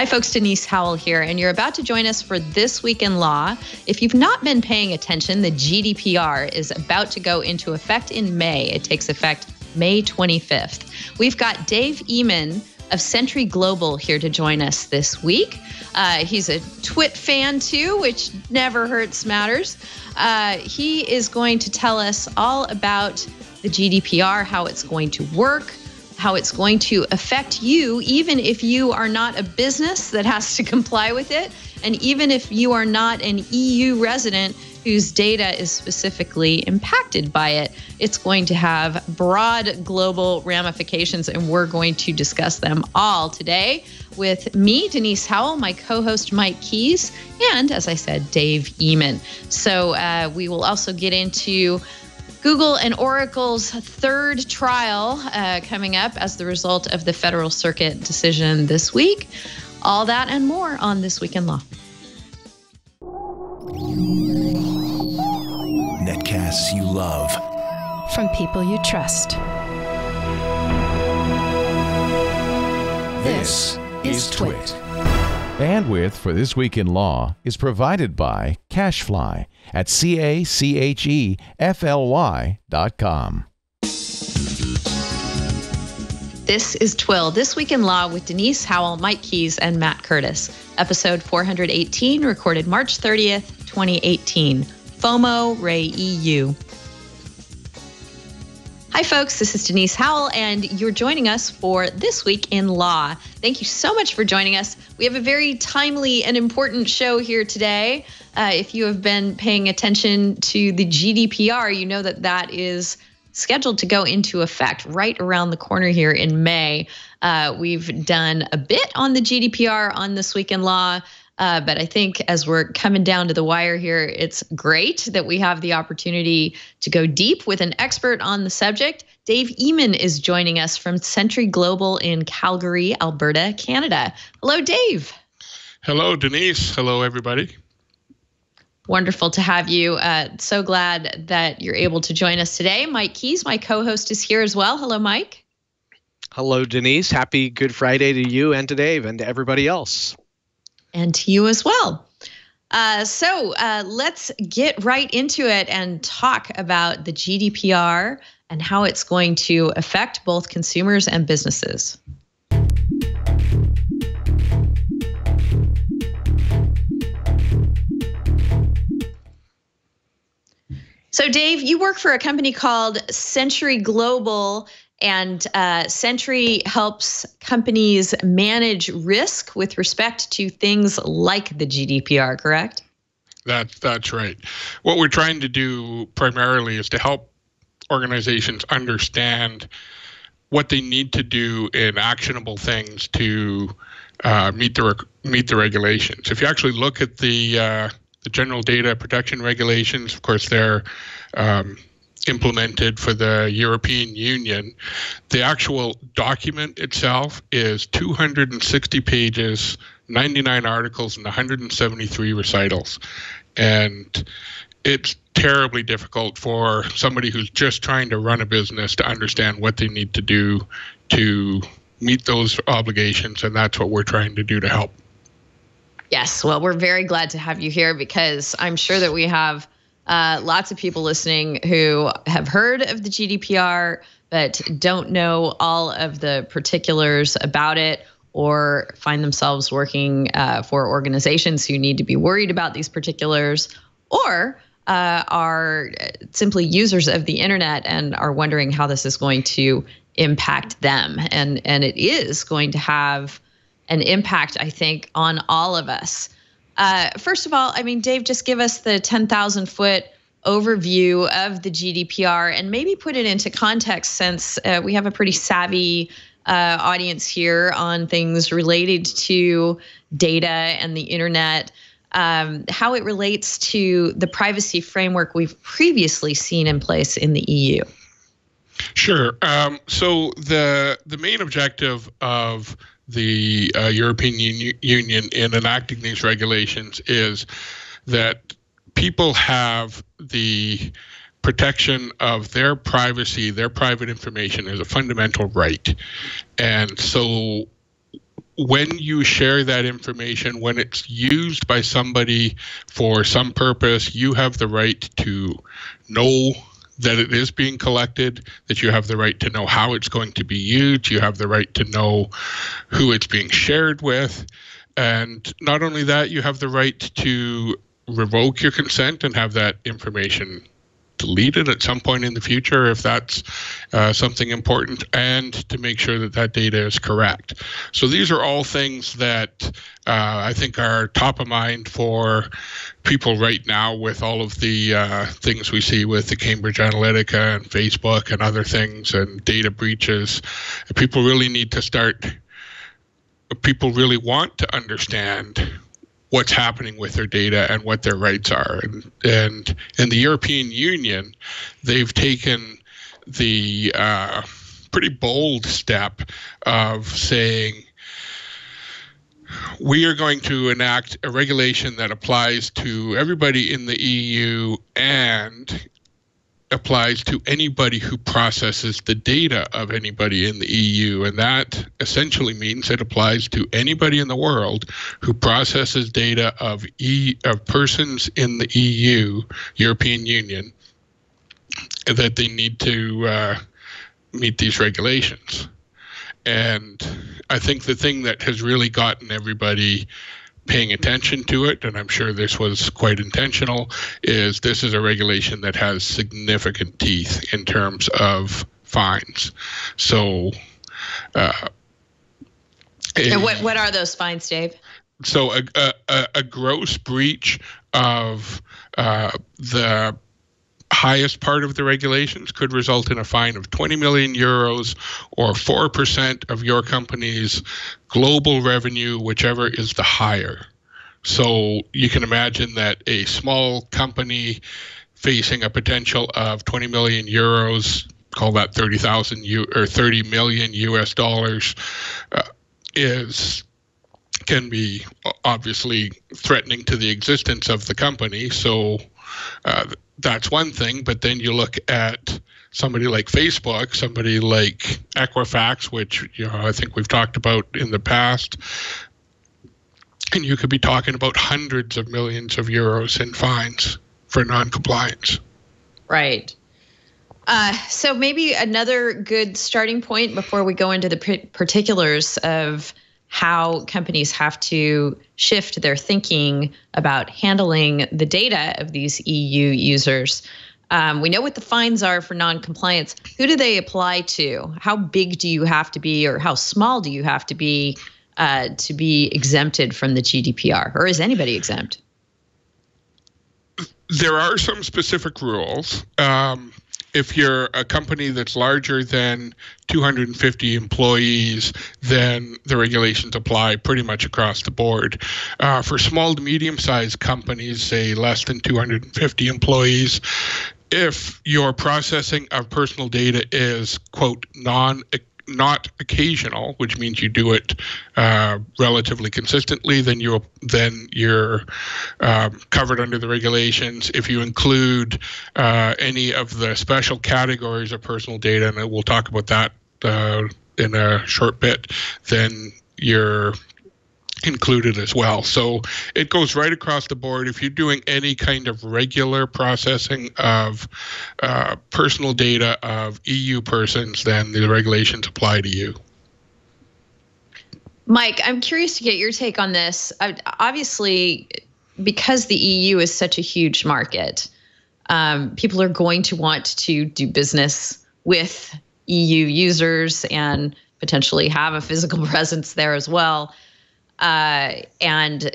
Hi folks, Denise Howell here, and you're about to join us for This Week in Law. If you've not been paying attention, the GDPR is about to go into effect in May. It takes effect May 25th. We've got Dave Ehman of Centry Global here to join us this week. He's a TWiL fan too, which never hurts matters. He is going to tell us all about the GDPR, how it's going to work, how it's going to affect you, even if you are not a business that has to comply with it, and even if you are not an EU resident whose data is specifically impacted by it. It's going to have broad global ramifications, and we're going to discuss them all today with me, Denise Howell, my co-host Mike Keys, and, as I said, Dave Ehman. So we will also get into Google and Oracle's third trial coming up as the result of the Federal Circuit decision this week. All that and more on This Week in Law. Netcasts you love. From people you trust. This is TWiL. Bandwidth for This Week in Law is provided by CashFly at CACHEFLY.com. This is TWiL, This Week in Law with Denise Howell, Mike Keys, and Matt Curtis. Episode 418, recorded March 30th, 2018. FOMO, Ray EU. Hi, folks. This is Denise Howell, and you're joining us for This Week in Law. Thank you so much for joining us. We have a very timely and important show here today. If you have been paying attention to the GDPR, you know that that is scheduled to go into effect right around the corner here in May. We've done a bit on the GDPR on This Week in Law, but I think as we're coming down to the wire here, it's great that we have the opportunity to go deep with an expert on the subject. Dave Ehman is joining us from Centry Global in Calgary, Alberta, Canada. Hello, Dave. Hello, Denise. Hello, everybody. Wonderful to have you. So glad that you're able to join us today. Mike Keys, my co-host, is here as well. Hello, Mike. Hello, Denise. Happy Good Friday to you and to Dave and to everybody else. And to you as well. So let's get right into it and talk about the GDPR and how it's going to affect both consumers and businesses. So, Dave, you work for a company called Centry Global, and Centry helps companies manage risk with respect to things like the GDPR, correct? That's right. What we're trying to do primarily is to help organizations understand what they need to do in actionable things to meet the regulations. If you actually look at the general data protection regulations, of course, they're implemented for the European Union. The actual document itself is 260 pages, 99 articles, and 173 recitals. And it's terribly difficult for somebody who's just trying to run a business to understand what they need to do to meet those obligations, and that's what we're trying to do to help. Yes, well, we're very glad to have you here because I'm sure that we have lots of people listening who have heard of the GDPR but don't know all of the particulars about it or find themselves working for organizations who need to be worried about these particulars or are simply users of the internet and are wondering how this is going to impact them. And it is going to have an impact, I think, on all of us. First of all, I mean, Dave, just give us the 10,000-foot overview of the GDPR and maybe put it into context since we have a pretty savvy audience here on things related to data and the internet, how it relates to the privacy framework we've previously seen in place in the EU. Sure. So the main objective of the European Union in enacting these regulations is that people have the protection of their privacy, their private information is a fundamental right. And so when you share that information, when it's used by somebody for some purpose, you have the right to know that it is being collected, that you have the right to know how it's going to be used, you have the right to know who it's being shared with. And not only that, you have the right to revoke your consent and have that information deleted at some point in the future if that's something important, and to make sure that that data is correct. So these are all things that I think are top of mind for people right now with all of the things we see with the Cambridge Analytica and Facebook and other things and data breaches. People really want to understand what's happening with their data and what their rights are. And in the European Union, they've taken the pretty bold step of saying, we are going to enact a regulation that applies to everybody in the EU and applies to anybody who processes the data of anybody in the EU. And that essentially means it applies to anybody in the world who processes data of persons in the EU, European Union, that they need to meet these regulations. And I think the thing that has really gotten everybody paying attention to it, and I'm sure this was quite intentional, is this is a regulation that has significant teeth in terms of fines. So, and what are those fines, Dave? So a gross breach of the highest part of the regulations could result in a fine of 20 million euros or 4% of your company's global revenue, whichever is the higher. So you can imagine that a small company facing a potential of 20 million euros, call that 30 million US dollars, can be obviously threatening to the existence of the company. So that's one thing, but then you look at somebody like Facebook, somebody like Equifax, which I think we've talked about in the past, and you could be talking about hundreds of millions of euros in fines for non-compliance. Right. So maybe another good starting point before we go into the particulars of how companies have to shift their thinking about handling the data of these EU users. We know what the fines are for non-compliance. Who do they apply to? How big do you have to be, or how small do you have to be exempted from the GDPR? Or is anybody exempt? There are some specific rules. If you're a company that's larger than 250 employees, then the regulations apply pretty much across the board. For small to medium-sized companies, say less than 250 employees, if your processing of personal data is, quote, not occasional, which means you do it relatively consistently, then you're covered under the regulations. If you include any of the special categories of personal data, and we'll talk about that in a short bit, then you're included as well. So it goes right across the board. If you're doing any kind of regular processing of personal data of EU persons, then the regulations apply to you. Mike, I'm curious to get your take on this. Obviously, because the EU is such a huge market, people are going to want to do business with EU users and potentially have a physical presence there as well. And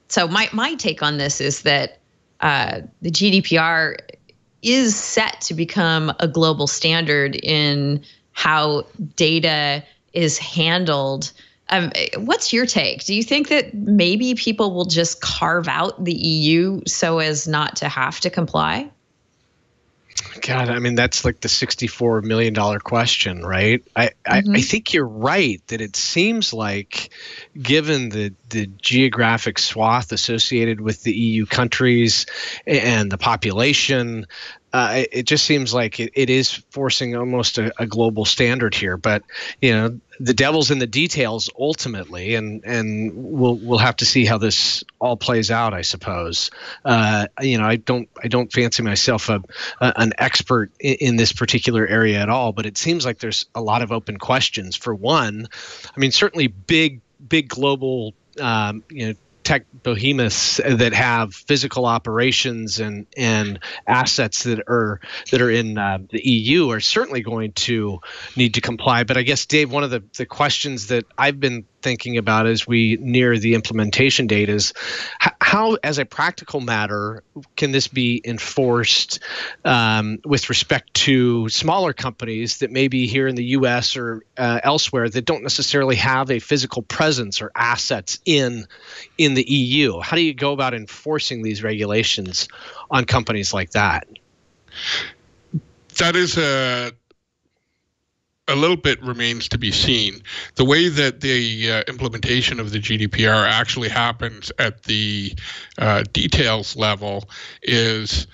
so my take on this is that the GDPR is set to become a global standard in how data is handled. What's your take? Do you think that maybe people will just carve out the EU so as not to have to comply? God, I mean, that's like the $64 million question, right? I think you're right that it seems like, given the the geographic swath associated with the EU countries and the population. It just seems like it is forcing almost a global standard here. But the devil's in the details ultimately, and we'll have to see how this all plays out, I suppose. I don't fancy myself an expert in this particular area at all, but it seems like there's a lot of open questions. For one, I mean, certainly big global tech behemoths that have physical operations and assets that are in the EU are certainly going to need to comply. But I guess, Dave, one of the questions that I've been thinking about as we near the implementation date is how, as a practical matter, can this be enforced with respect to smaller companies that may be here in the U.S. or elsewhere that don't necessarily have a physical presence or assets in the EU? How do you go about enforcing these regulations on companies like that? That is a little bit remains to be seen. The way that the implementation of the GDPR actually happens at the details level is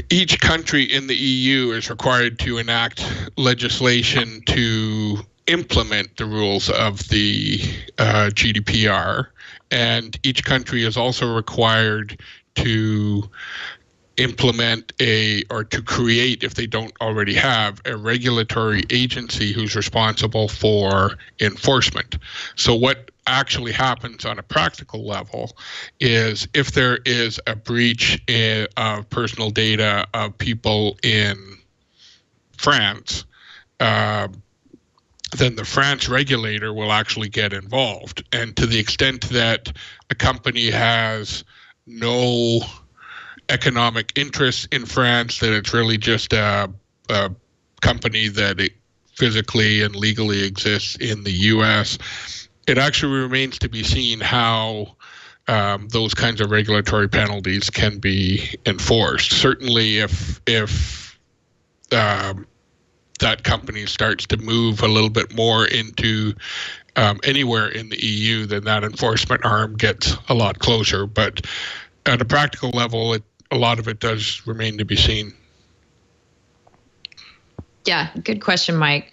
each country in the EU is required to enact legislation to implement the rules of the GDPR, and each country is also required to implement or to create, if they don't already have, a regulatory agency who's responsible for enforcement. So what actually happens on a practical level is if there is a breach of personal data of people in France, then the France regulator will actually get involved. And to the extent that a company has no economic interests in France, that it's really just a company that it physically and legally exists in the U.S., it actually remains to be seen how those kinds of regulatory penalties can be enforced. Certainly if that company starts to move a little bit more into anywhere in the EU, then that enforcement arm gets a lot closer. But at a practical level, a lot of it does remain to be seen. Yeah, good question, Mike.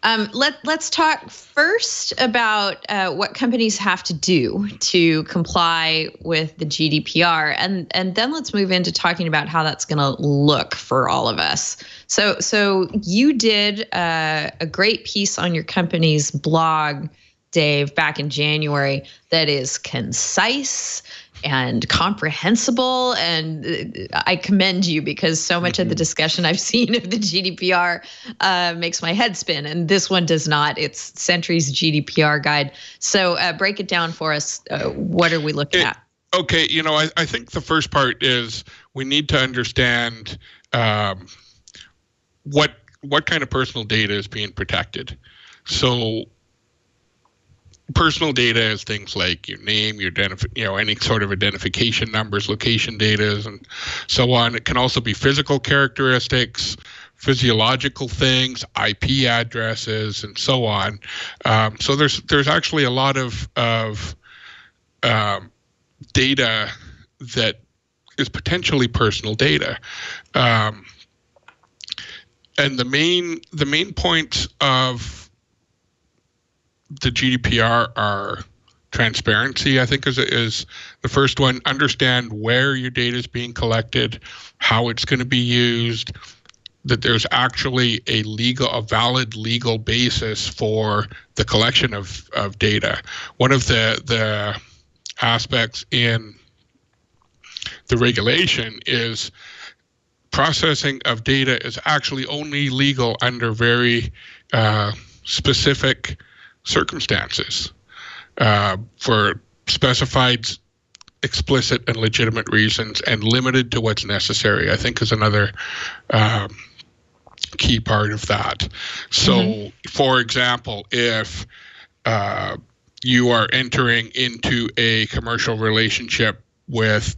Let's talk first about what companies have to do to comply with the GDPR, and then let's move into talking about how that's going to look for all of us. So you did a great piece on your company's blog, Dave, back in January that is concise and comprehensible, and I commend you because so much of the discussion I've seen of the GDPR makes my head spin, and this one does not. It's Centry's GDPR guide. So break it down for us. What are we looking at? Okay, I think the first part is we need to understand what kind of personal data is being protected. So personal data is things like your name, your any sort of identification numbers, location data, and so on. It can also be physical characteristics, physiological things, IP addresses, and so on. So there's actually a lot of data that is potentially personal data. And the main points of the GDPR are transparency, I think, is the first one. Understand where your data is being collected, how it's going to be used, that there's actually a valid legal basis for the collection of data. One of the aspects in the regulation is processing of data is actually only legal under very specific circumstances for specified, explicit, and legitimate reasons, and limited to what's necessary, I think, is another key part of that. So, for example, if you are entering into a commercial relationship with,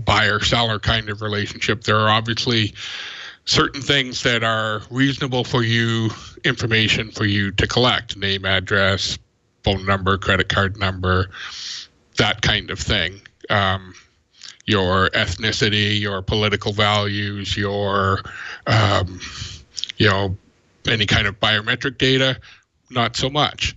buyer-seller kind of relationship, there are obviously certain things that are reasonable for you, information for you to collect, name, address, phone number, credit card number, that kind of thing. Your ethnicity, your political values, your, any kind of biometric data, not so much.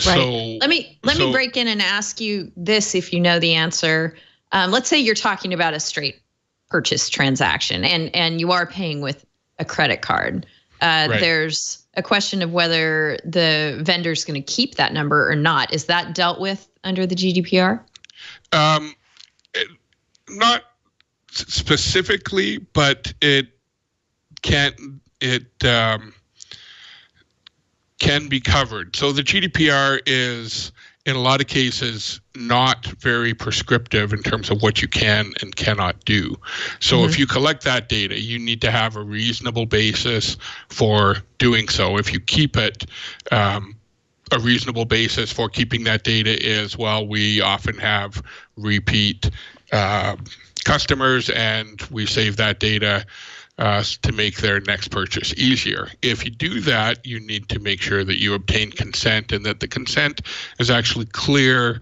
Right. So let me break in and ask you this, if you know the answer. Let's say you're talking about a straight purchase transaction and you are paying with a credit card. Right. There's a question of whether the vendor's going to keep that number or not. Is that dealt with under the GDPR? Not specifically, but it can be covered. So the GDPR is, in a lot of cases, not very prescriptive in terms of what you can and cannot do. So if you collect that data, you need to have a reasonable basis for doing so. If you keep it, a reasonable basis for keeping that data is, well, we often have repeat customers and we save that data to make their next purchase easier. If you do that, you need to make sure that you obtain consent and that the consent is actually clear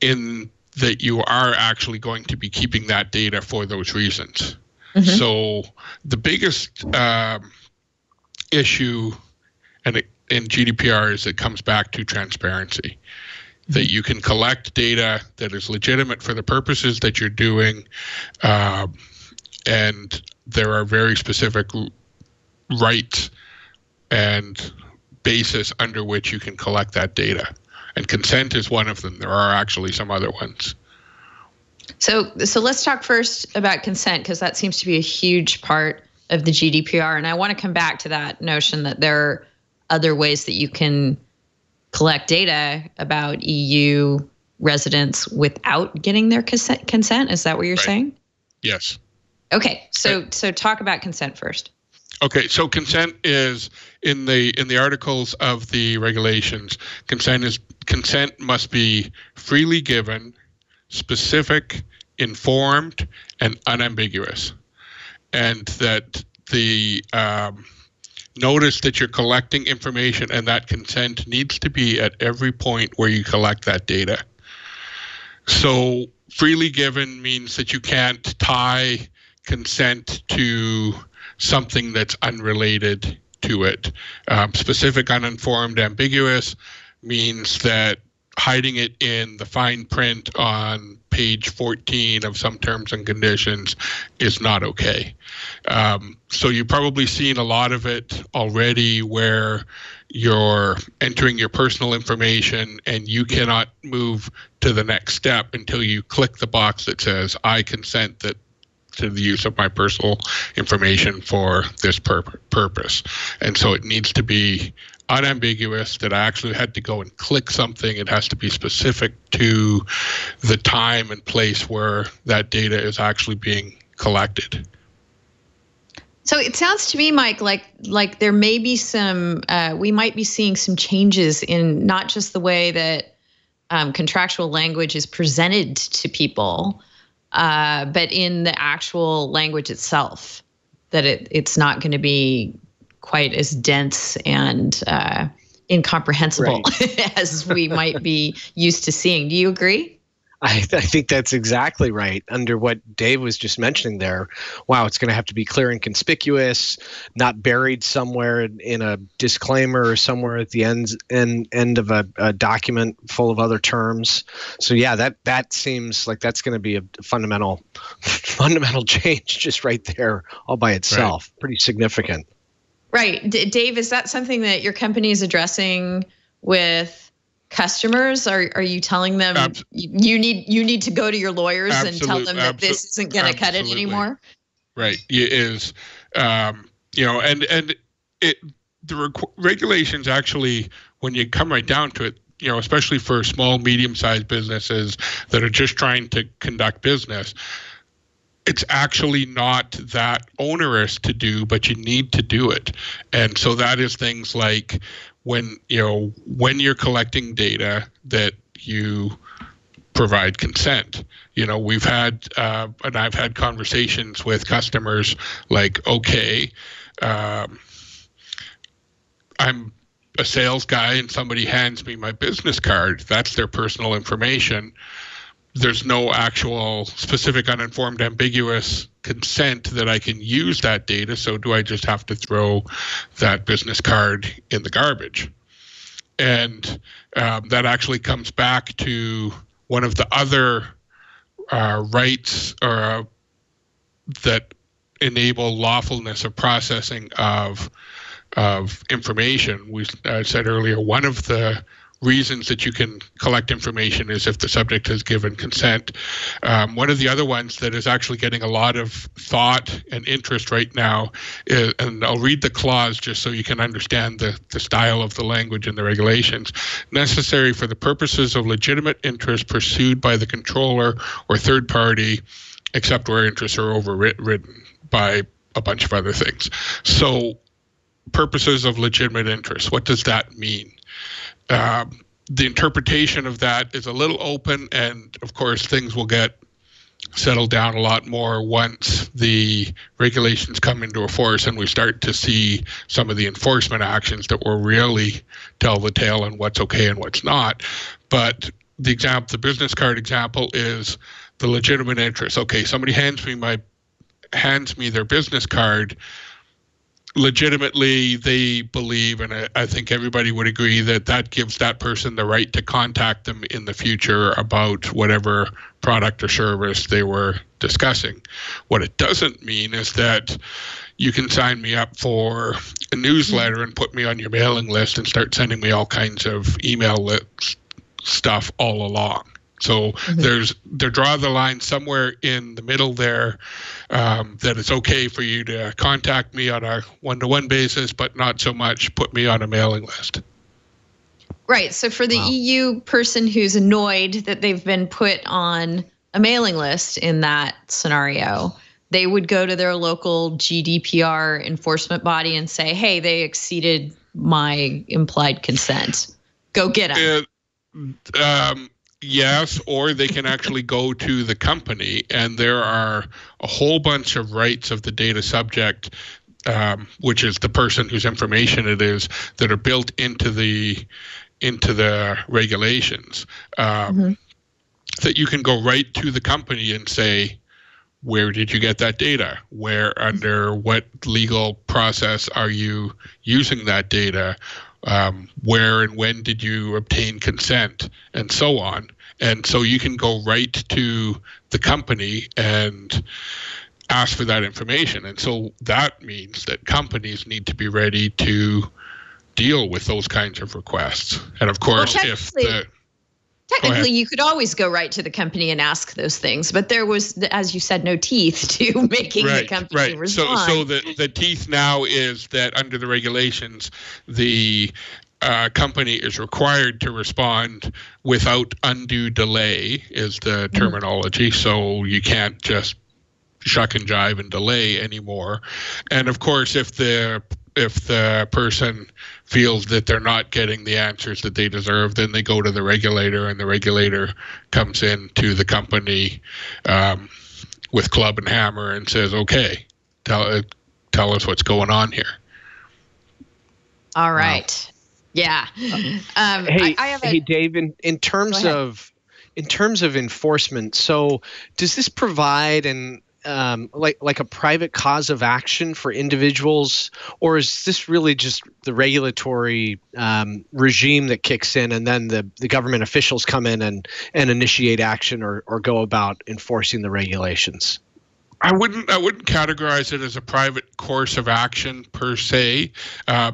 in that you are actually going to be keeping that data for those reasons. So the biggest issue in GDPR is it comes back to transparency. That you can collect data that is legitimate for the purposes that you're doing, and there are very specific rights and basis under which you can collect that data. And consent is one of them. There are actually some other ones. So let's talk first about consent, because that seems to be a huge part of the GDPR. And I want to come back to that notion that there are other ways that you can collect data about EU residents without getting their consent. Is that what you're saying? Yes. Okay, so talk about consent first. Okay, so consent is in the articles of the regulations. Consent must be freely given, specific, informed, and unambiguous, and that the notice that you're collecting information and that consent needs to be at every point where you collect that data. So freely given means that you can't tie consent to something that's unrelated to it. Specific, uninformed, ambiguous means that hiding it in the fine print on page 14 of some terms and conditions is not okay. So you've probably seen a lot of it already where you're entering your personal information and you cannot move to the next step until you click the box that says, I consent to the use of my personal information for this purpose. And so it needs to be unambiguous, that I actually had to go and click something. It has to be specific to the time and place where that data is actually being collected. So it sounds to me, Mike, like there may be some, we might be seeing some changes in not just the way that contractual language is presented to people, but in the actual language itself, that it's not going to be quite as dense and incomprehensible as we might be used to seeing. Do you agree? I think that's exactly right. Under what Dave was just mentioning there, wow, it's going to have to be clear and conspicuous, not buried somewhere in a disclaimer or somewhere at the end of a document full of other terms. So yeah, that seems like that's going to be a fundamental change just right there all by itself. Right. Pretty significant. Right. Dave, is that something that your company is addressing with customers? Are you telling them you need to go to your lawyers and tell them that this isn't going to cut it anymore? Right. It is, and the regulations actually, when you come right down to it, especially for small, medium-sized businesses that are just trying to conduct business, it's actually not that onerous to do, but you need to do it. And so that is things like when you're collecting data that you provide consent. We've had, and I've had conversations with customers like, okay, I'm a sales guy and somebody hands me my business card, that's their personal information. There's no actual specific, uninformed, ambiguous consent that I can use that data. So do I just have to throw that business card in the garbage? And that actually comes back to one of the other rights that enable lawfulness of processing of information. I said earlier, one of the reasons that you can collect information is if the subject has given consent. One of the other ones that is actually getting a lot of thought and interest right now is, and I'll read the clause just so you can understand the style of the language in the regulations, necessary for the purposes of legitimate interest pursued by the controller or third party, except where interests are overridden by a bunch of other things. So purposes of legitimate interest, what does that mean? The interpretation of that is a little open, and of course things will get settled down a lot more once the regulations come into force and we start to see some of the enforcement actions that will really tell the tale on what's okay and what's not. But the business card example is the legitimate interest. Okay, somebody hands me their business card. Legitimately, they believe, and I think everybody would agree, that gives that person the right to contact them in the future about whatever product or service they were discussing. What it doesn't mean is that you can sign me up for a newsletter and put me on your mailing list and start sending me all kinds of email stuff all along. So they draw the line somewhere in the middle there, that it's okay for you to contact me on a one-to-one basis, but not so much put me on a mailing list. Right. So for the EU person who's annoyed that they've been put on a mailing list in that scenario, they would go to their local GDPR enforcement body and say, hey, they exceeded my implied consent. Go get them. Yes, or they can actually go to the company, and there are a whole bunch of rights of the data subject, which is the person whose information it is, that are built into the regulations, that you can go right to the company and say, where did you get that data? Where, under what legal process are you using that data? Where and when did you obtain consent, and so on. And so you can go right to the company and ask for that information. And so that means that companies need to be ready to deal with those kinds of requests. And of course, Technically, you could always go right to the company and ask those things, but there was, as you said, no teeth to making the company respond. So the teeth now is that under the regulations, the company is required to respond without undue delay, is the terminology. So you can't just shuck and jive and delay anymore. And of course, if the person feels that they're not getting the answers that they deserve, then they go to the regulator, and the regulator comes in to the company with club and hammer and says, okay, tell us what's going on here. All right. Wow. Yeah. Hey, Dave, in terms of enforcement, so does this provide like a private cause of action for individuals, or is this really just the regulatory regime that kicks in, and then the government officials come in and initiate action or go about enforcing the regulations? I wouldn't categorize it as a private course of action per se. A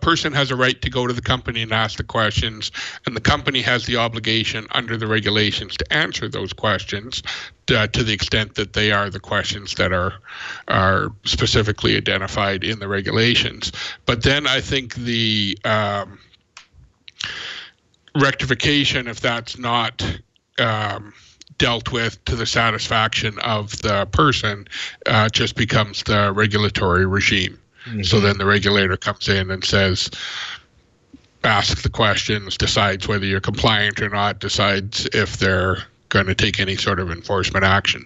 person has a right to go to the company and ask the questions, and the company has the obligation under the regulations to answer those questions to the extent that they are the questions that are specifically identified in the regulations. But then I think the rectification, if that's not dealt with to the satisfaction of the person, just becomes the regulatory regime. So then the regulator comes in and says, asks the questions, decides whether you're compliant or not, decides if they're going to take any sort of enforcement action.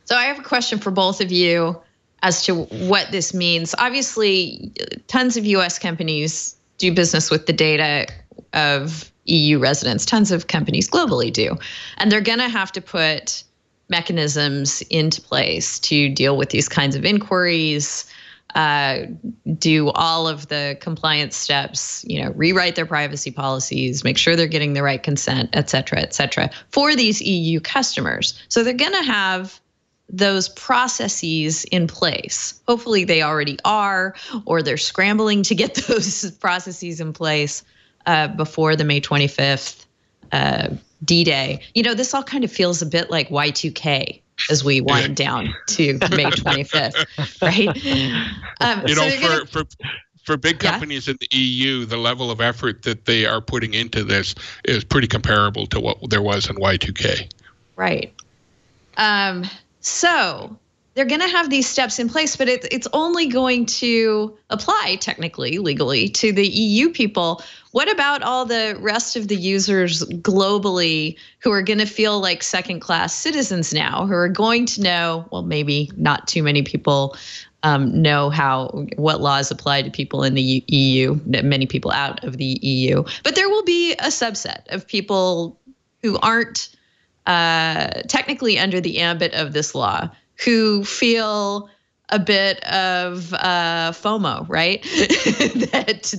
So I have a question for both of you. as to what this means. Obviously, tons of US companies do business with the data of EU residents. Tons of companies globally do. And they're going to have to put mechanisms into place to deal with these kinds of inquiries, do all of the compliance steps, rewrite their privacy policies, make sure they're getting the right consent, et cetera, for these EU customers. So they're going to have those processes in place. Hopefully they already are, or they're scrambling to get those processes in place before the May 25th D-Day. This all kind of feels a bit like Y2K as we wind down to May 25th, right? For big companies in the EU, the level of effort that they are putting into this is pretty comparable to what there was in Y2K. Right. So they're going to have these steps in place, but it's only going to apply technically, legally, to the EU people. What about all the rest of the users globally who are going to feel like second-class citizens now, who are going to know, well, maybe not too many people know what laws apply to people in the EU, many people out of the EU, but there will be a subset of people who aren't technically under the ambit of this law, who feel a bit of FOMO, right? That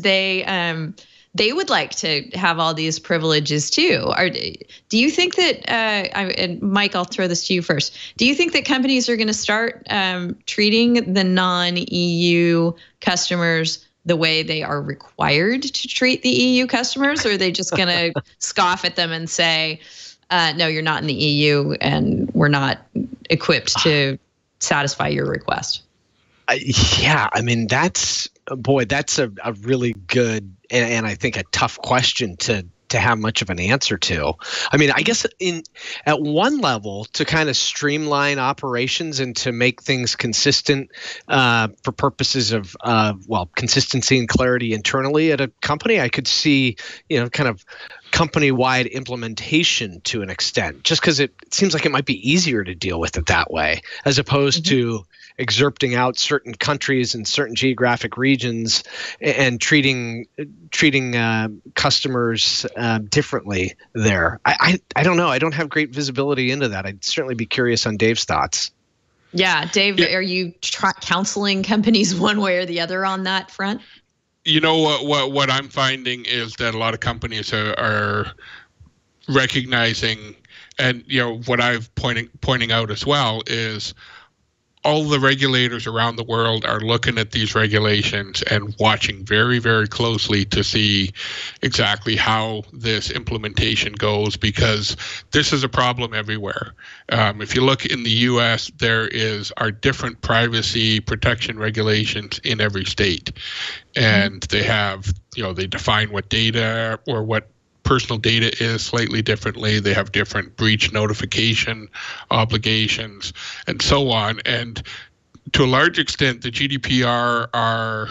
they would like to have all these privileges too. Do you think that, and Mike, I'll throw this to you first. Do you think that companies are going to start treating the non-EU customers the way they are required to treat the EU customers, or are they just going to scoff at them and say, no, you're not in the EU and we're not equipped to satisfy your request? Yeah, I mean, that's a really good and I think a tough question to have much of an answer to. I mean, I guess at one level, to kind of streamline operations and to make things consistent for purposes of consistency and clarity internally at a company, I could see kind of company-wide implementation to an extent, just because it seems like it might be easier to deal with it that way, as opposed to excerpting out certain countries and certain geographic regions and treating customers differently there. I don't know. I don't have great visibility into that. I'd certainly be curious on Dave's thoughts. Yeah, Dave, are you counseling companies one way or the other on that front? What I'm finding is that a lot of companies are recognizing, and what I've pointing out as well is all the regulators around the world are looking at these regulations and watching very, very closely to see exactly how this implementation goes, because this is a problem everywhere. If you look in the US, there are different privacy protection regulations in every state. And they have, they define what data or what personal data is slightly differently. They have different breach notification obligations and so on. And to a large extent, the GDPR are,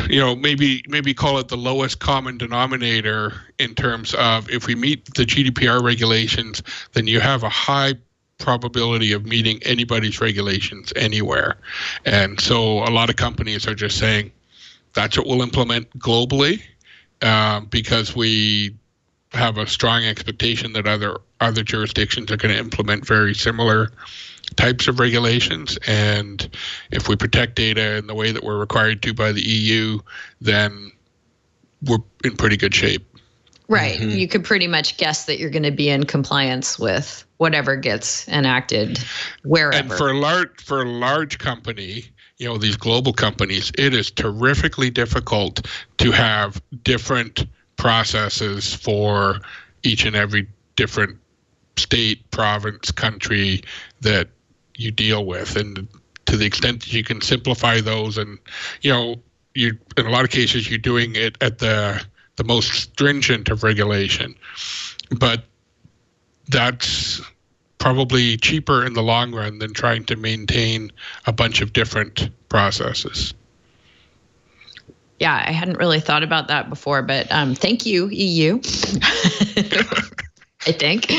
maybe call it the lowest common denominator in terms of, if we meet the GDPR regulations, then you have a high probability of meeting anybody's regulations anywhere. And so a lot of companies are just saying, that's what we'll implement globally. Because we have a strong expectation that other jurisdictions are going to implement very similar types of regulations. And if we protect data in the way that we're required to by the EU, then we're in pretty good shape. Right. Mm-hmm. You could pretty much guess that you're going to be in compliance with whatever gets enacted wherever. And for a large company, these global companies, it is terrifically difficult to have different processes for each and every different state, province, country that you deal with. And to the extent that you can simplify those, and you in a lot of cases you're doing it at the most stringent of regulation, but that's probably cheaper in the long run than trying to maintain a bunch of different processes. Yeah, I hadn't really thought about that before, but thank you, EU. I think.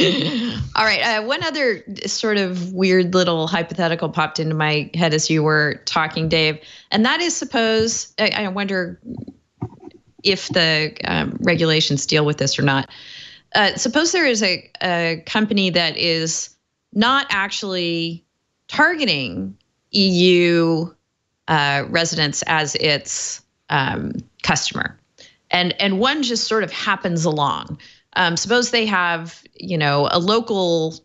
All right. One other sort of weird little hypothetical popped into my head as you were talking, Dave, and that is suppose, I wonder if the regulations deal with this or not. Suppose there is a company that is not actually targeting EU residents as its customer, and one just sort of happens along. Suppose they have, a local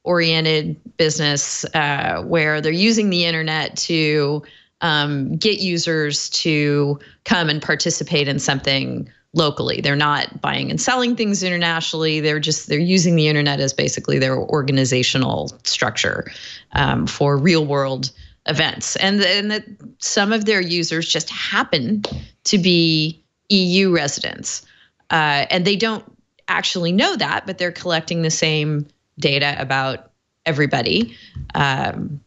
oriented business where they're using the internet to get users to come and participate in something locally. They're not buying and selling things internationally. They're using the internet as basically their organizational structure for real world events. And that some of their users just happen to be EU residents. And they don't actually know that, but they're collecting the same data about everybody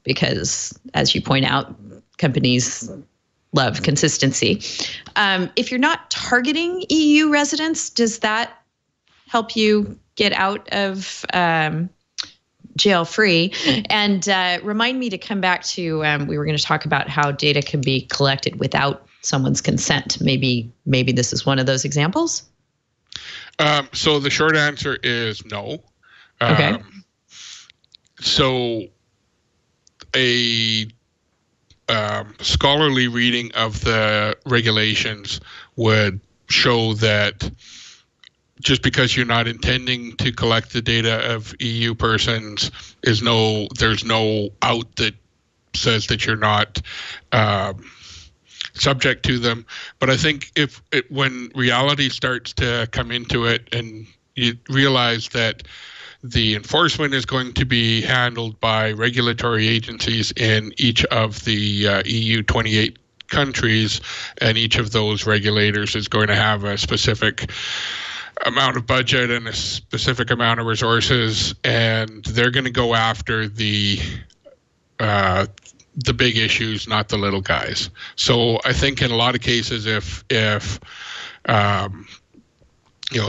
because, as you point out, companies love consistency. If you're not targeting EU residents, does that help you get out of jail free? And remind me to come back to, we were going to talk about how data can be collected without someone's consent. Maybe this is one of those examples. So the short answer is no. Okay. So a scholarly reading of the regulations would show that just because you're not intending to collect the data of EU persons, there's no out that says that you're not subject to them. But I think when reality starts to come into it and you realize that the enforcement is going to be handled by regulatory agencies in each of the EU 28 countries, and each of those regulators is going to have a specific amount of budget and a specific amount of resources, and they're going to go after the big issues, not the little guys. So I think in a lot of cases, if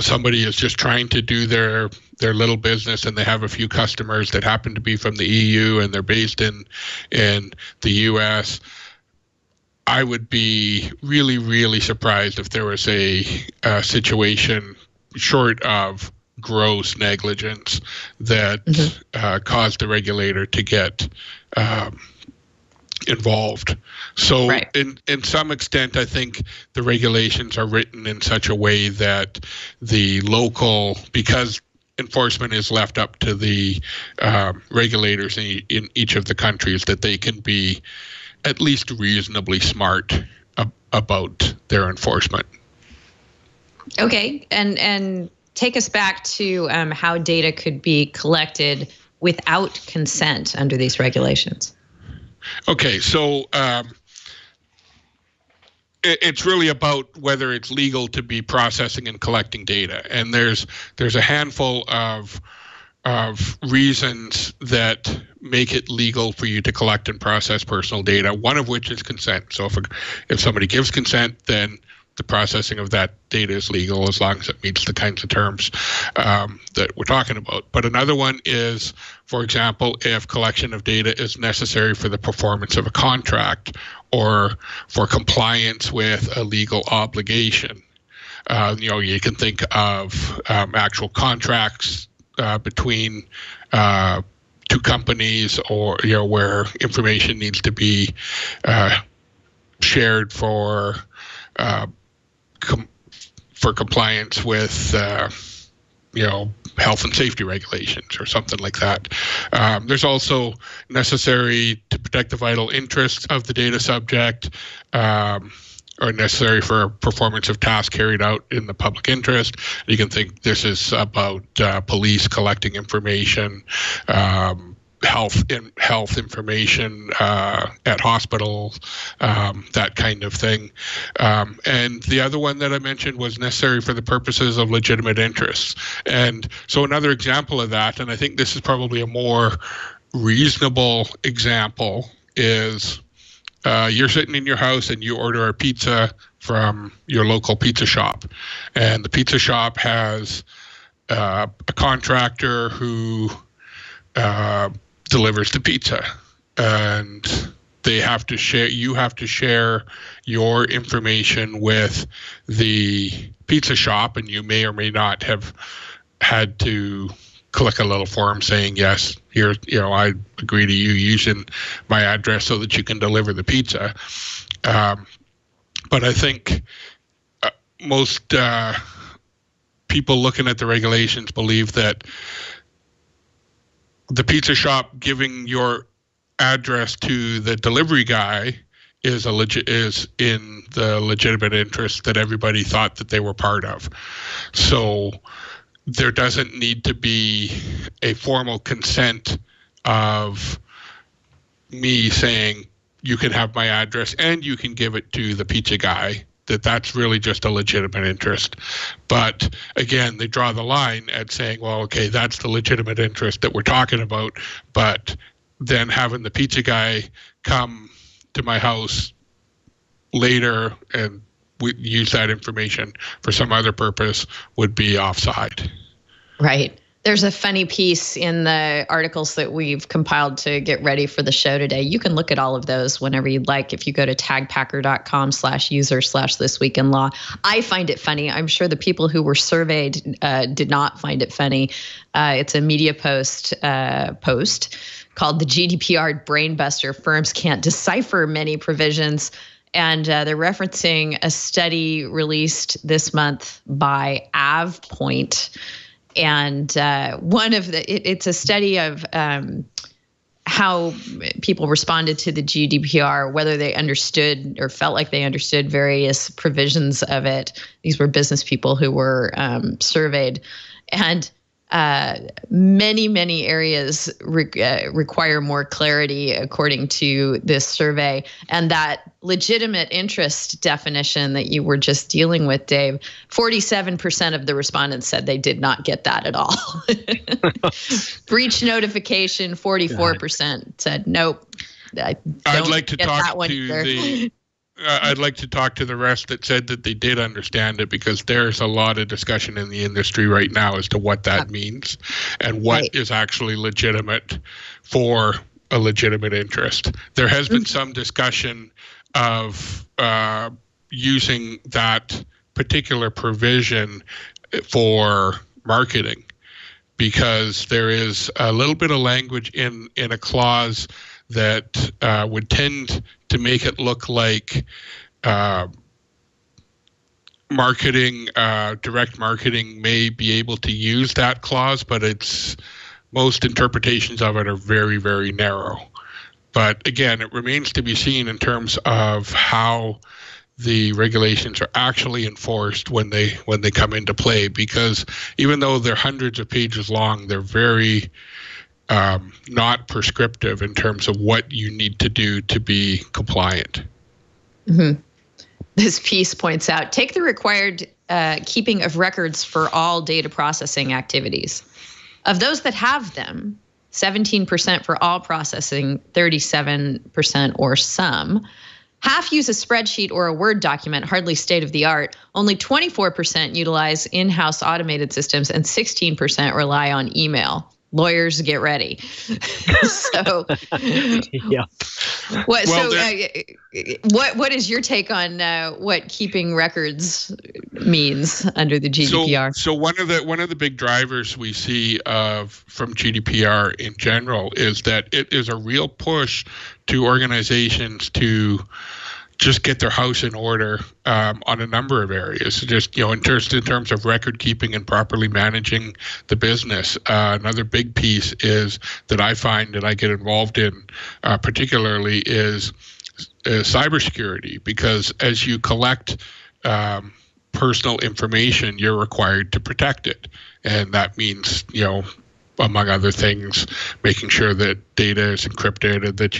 somebody is just trying to do their little business and they have a few customers that happen to be from the EU and they're based in the US, I would be really, really surprised if there was a situation short of gross negligence that caused the regulator to get involved. So right. in some extent, I think the regulations are written in such a way that the local, because enforcement is left up to the regulators in each of the countries, that they can be at least reasonably smart about their enforcement. Okay, and take us back to how data could be collected without consent under these regulations. Okay, so it's really about whether it's legal to be processing and collecting data, and there's a handful of reasons that make it legal for you to collect and process personal data. One of which is consent. So if somebody gives consent, then the processing of that data is legal as long as it meets the kinds of terms that we're talking about. But another one is, for example, if collection of data is necessary for the performance of a contract or for compliance with a legal obligation. You can think of actual contracts between two companies, or where information needs to be shared for compliance with health and safety regulations or something like that. There's also necessary to protect the vital interests of the data subject, or necessary for performance of tasks carried out in the public interest. You can think this is about police collecting information, health information at hospitals, that kind of thing. And the other one that I mentioned was necessary for the purposes of legitimate interests. And so another example of that, and I think this is probably a more reasonable example, is you're sitting in your house and you order a pizza from your local pizza shop, and the pizza shop has a contractor who delivers the pizza, and they have to share. You have to share your information with the pizza shop, and you may or may not have had to click a little form saying, yes, here, I agree to you using my address so that you can deliver the pizza. But I think most people looking at the regulations believe that the pizza shop giving your address to the delivery guy is in the legitimate interest that everybody thought that they were part of. So there doesn't need to be a formal consent of me saying you can have my address and you can give it to the pizza guy, that's really just a legitimate interest. But again, they draw the line at saying, well, okay, that's the legitimate interest that we're talking about, but then having the pizza guy come to my house later and we use that information for some other purpose would be offside. Right. There's a funny piece in the articles that we've compiled to get ready for the show today. You can look at all of those whenever you'd like. If you go to tagpacker.com/user/thisweekinlaw. I find it funny. I'm sure the people who were surveyed did not find it funny. It's a media post called the GDPR Brainbuster. Firms can't decipher many provisions. And they're referencing a study released this month by AvePoint. And it's a study of how people responded to the GDPR, whether they understood or felt like they understood various provisions of it. These were business people who were surveyed. And many areas require more clarity, according to this survey. And that legitimate interest definition that you were just dealing with, Dave, 47% of the respondents said they did not get that at all. Breach notification, 44% said nope. I'd like to talk to the rest that said that they did understand it, because there's a lot of discussion in the industry right now as to what that means and what is actually legitimate for a legitimate interest. There has been some discussion of using that particular provision for marketing, because there is a little bit of language in a clause that would tend to make it look like marketing, direct marketing may be able to use that clause, but most interpretations of it are very, very narrow. But again, it remains to be seen in terms of how the regulations are actually enforced when they come into play, because even though they're hundreds of pages long, they're very not prescriptive in terms of what you need to do to be compliant. Mm-hmm. This piece points out, take the required keeping of records for all data processing activities. Of those that have them, 17% for all processing, 37% or some. Half use a spreadsheet or a Word document, hardly state of the art. Only 24% utilize in-house automated systems, and 16% rely on email. Lawyers, get ready. So, yeah. What is your take on what keeping records means under the GDPR? So one of the big drivers we see from GDPR in general is that it is a real push to organizations to just get their house in order on a number of areas. Just in terms of record keeping and properly managing the business. Another big piece is that I find that I get involved in, particularly is cybersecurity, because as you collect personal information, you're required to protect it, and that means among other things, making sure that data is encrypted and that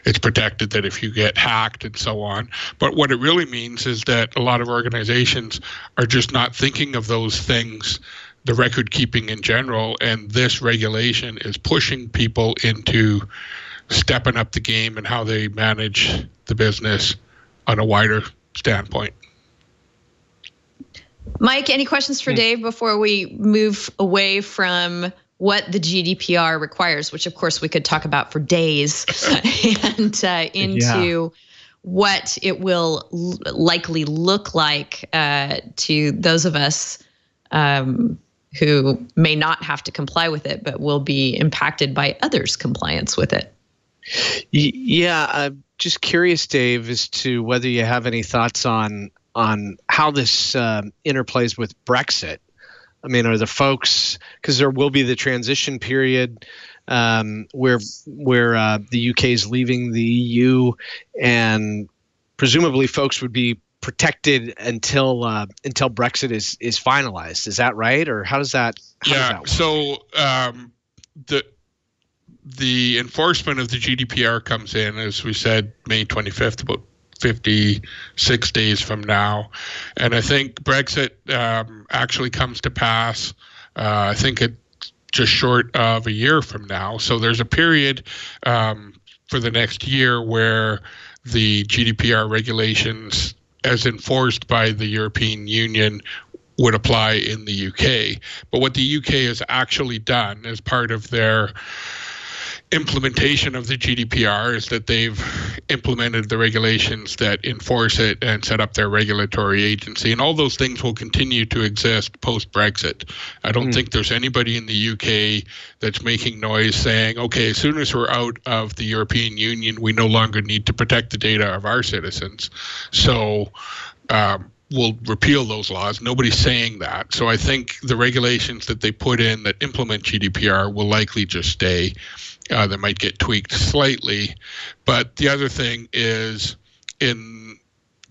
it's protected, that if you get hacked and so on. But what it really means is that a lot of organizations are just not thinking of those things, the record keeping in general, and this regulation is pushing people into stepping up the game and how they manage the business on a wider standpoint. Mike, any questions for Dave before we move away from what the GDPR requires, which of course we could talk about for days, and into what it will likely look like to those of us who may not have to comply with it, but will be impacted by others' compliance with it? Yeah, I'm just curious, Dave, as to whether you have any thoughts on how this interplays with Brexit. I mean, are the folks, because there will be the transition period where the UK is leaving the EU, and presumably folks would be protected until Brexit is finalized. Is that right, or how does that? Does that work? So the enforcement of the GDPR comes in, as we said, May 25th, about 56 days from now. And I think Brexit actually comes to pass, I think it's just short of a year from now. So there's a period for the next year where the GDPR regulations, as enforced by the European Union, would apply in the UK. But what the UK has actually done as part of their implementation of the GDPR is that they've implemented the regulations that enforce it and set up their regulatory agency. And all those things will continue to exist post-Brexit. I don't think there's anybody in the UK that's making noise saying, okay, as soon as we're out of the European Union, we no longer need to protect the data of our citizens. So we'll repeal those laws. Nobody's saying that. So I think the regulations that they put in that implement GDPR will likely just stay. They might get tweaked slightly. But the other thing is, in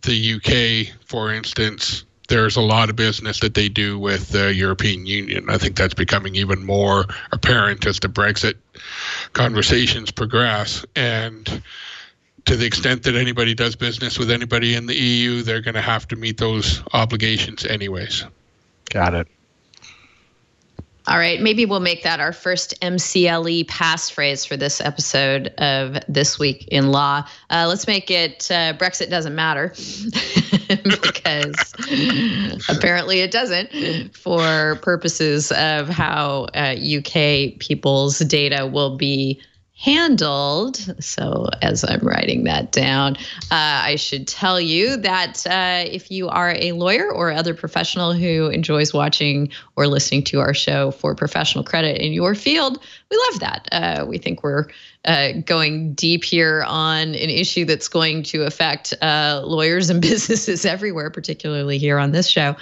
the UK, for instance, there's a lot of business that they do with the European Union. I think that's becoming even more apparent as the Brexit conversations progress. And to the extent that anybody does business with anybody in the EU, they're going to have to meet those obligations anyways. Got it. All right, maybe we'll make that our first MCLE passphrase for this episode of This Week in Law. Let's make it Brexit doesn't matter, because apparently it doesn't, for purposes of how UK people's data will be handled. So as I'm writing that down, I should tell you that if you are a lawyer or other professional who enjoys watching or listening to our show for professional credit in your field, we love that. We think we're going deep here on an issue that's going to affect lawyers and businesses everywhere, particularly here on this show.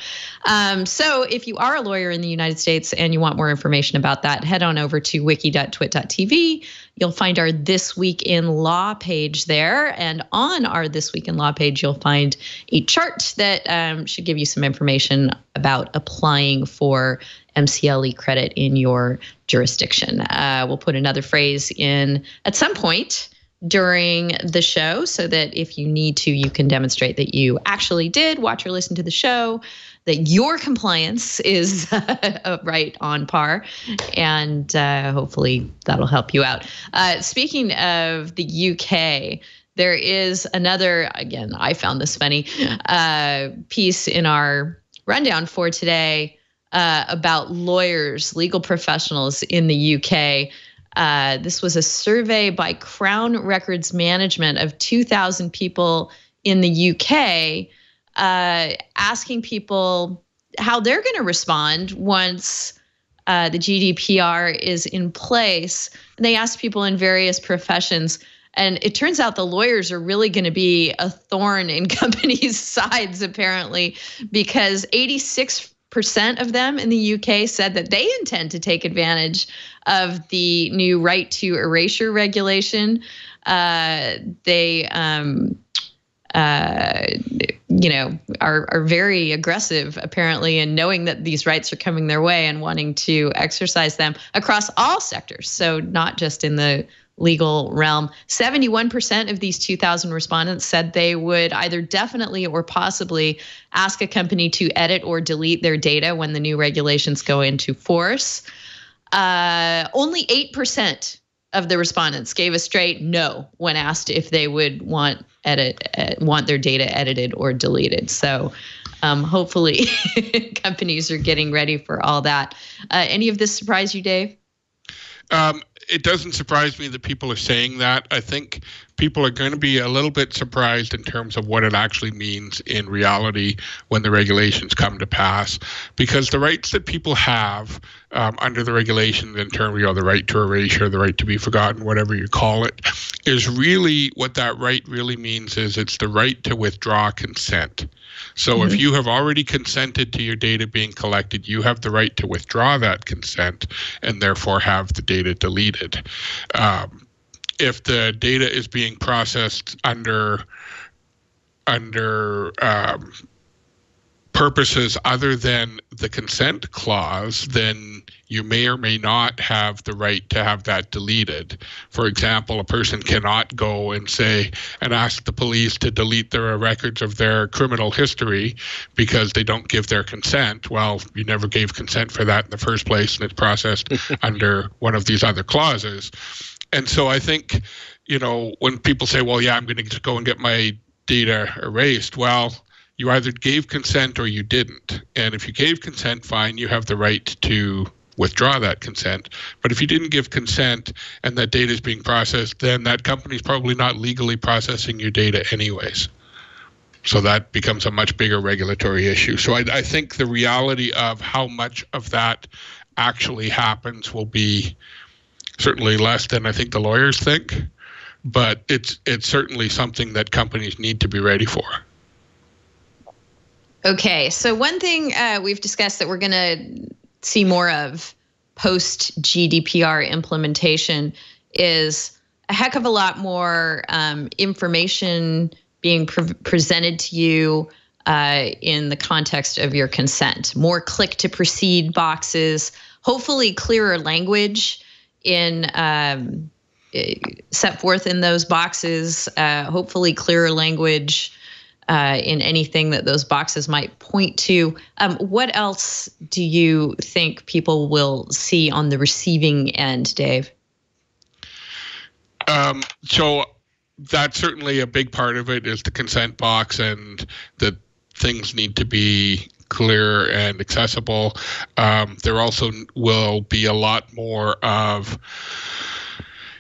So if you are a lawyer in the United States and you want more information about that, head on over to wiki.twit.tv. You'll find our This Week in Law page there. And on our This Week in Law page, you'll find a chart that should give you some information about applying for MCLE credit in your jurisdiction. We'll put another phrase in at some point during the show so that if you need to, you can demonstrate that you actually did watch or listen to the show, that your compliance is right on par, and hopefully that'll help you out. Speaking of the UK, there is another, again, I found this funny, piece in our rundown for today about lawyers, legal professionals in the UK. This was a survey by Crown Records Management of 2,000 people in the UK, asking people how they're going to respond once the GDPR is in place. And they asked people in various professions. And it turns out the lawyers are really going to be a thorn in companies' sides, apparently, because 86% of them in the UK said that they intend to take advantage of the new right to erasure regulation. They are very aggressive, apparently, in knowing that these rights are coming their way and wanting to exercise them across all sectors. So not just in the legal realm. 71% of these 2,000 respondents said they would either definitely or possibly ask a company to edit or delete their data when the new regulations go into force. Only 8% of the respondents gave a straight no when asked if they would want their data edited or deleted. So Hopefully, companies are getting ready for all that. Any of this surprise you, Dave? It doesn't surprise me that people are saying that. I think people are going to be a little bit surprised in terms of what it actually means in reality when the regulations come to pass, because the rights that people have under the regulations in terms of, the right to erasure, the right to be forgotten, whatever you call it, is really what that right really means is it's the right to withdraw consent. So if you have already consented to your data being collected, you have the right to withdraw that consent and therefore have the data deleted. If the data is being processed under purposes other than the consent clause, then you may or may not have the right to have that deleted. For example, a person cannot go and say and ask the police to delete their records of their criminal history because they don't give their consent. Well, you never gave consent for that in the first place, and it's processed under one of these other clauses. And so I think, when people say, well, yeah, I'm going to go and get my data erased, well, you either gave consent or you didn't. And if you gave consent, fine, you have the right to withdraw that consent. But if you didn't give consent and that data is being processed, then that company is probably not legally processing your data anyways. So that becomes a much bigger regulatory issue. So I think the reality of how much of that actually happens will be certainly less than I think the lawyers think. But it's certainly something that companies need to be ready for. Okay, so one thing we've discussed that we're going to see more of post GDPR implementation is a heck of a lot more information being presented to you in the context of your consent. More click to proceed boxes, hopefully clearer language in set forth in those boxes, hopefully clearer language in anything that those boxes might point to. What else do you think people will see on the receiving end, Dave? So that's certainly a big part of it is the consent box, and that things need to be clear and accessible. There also will be a lot more of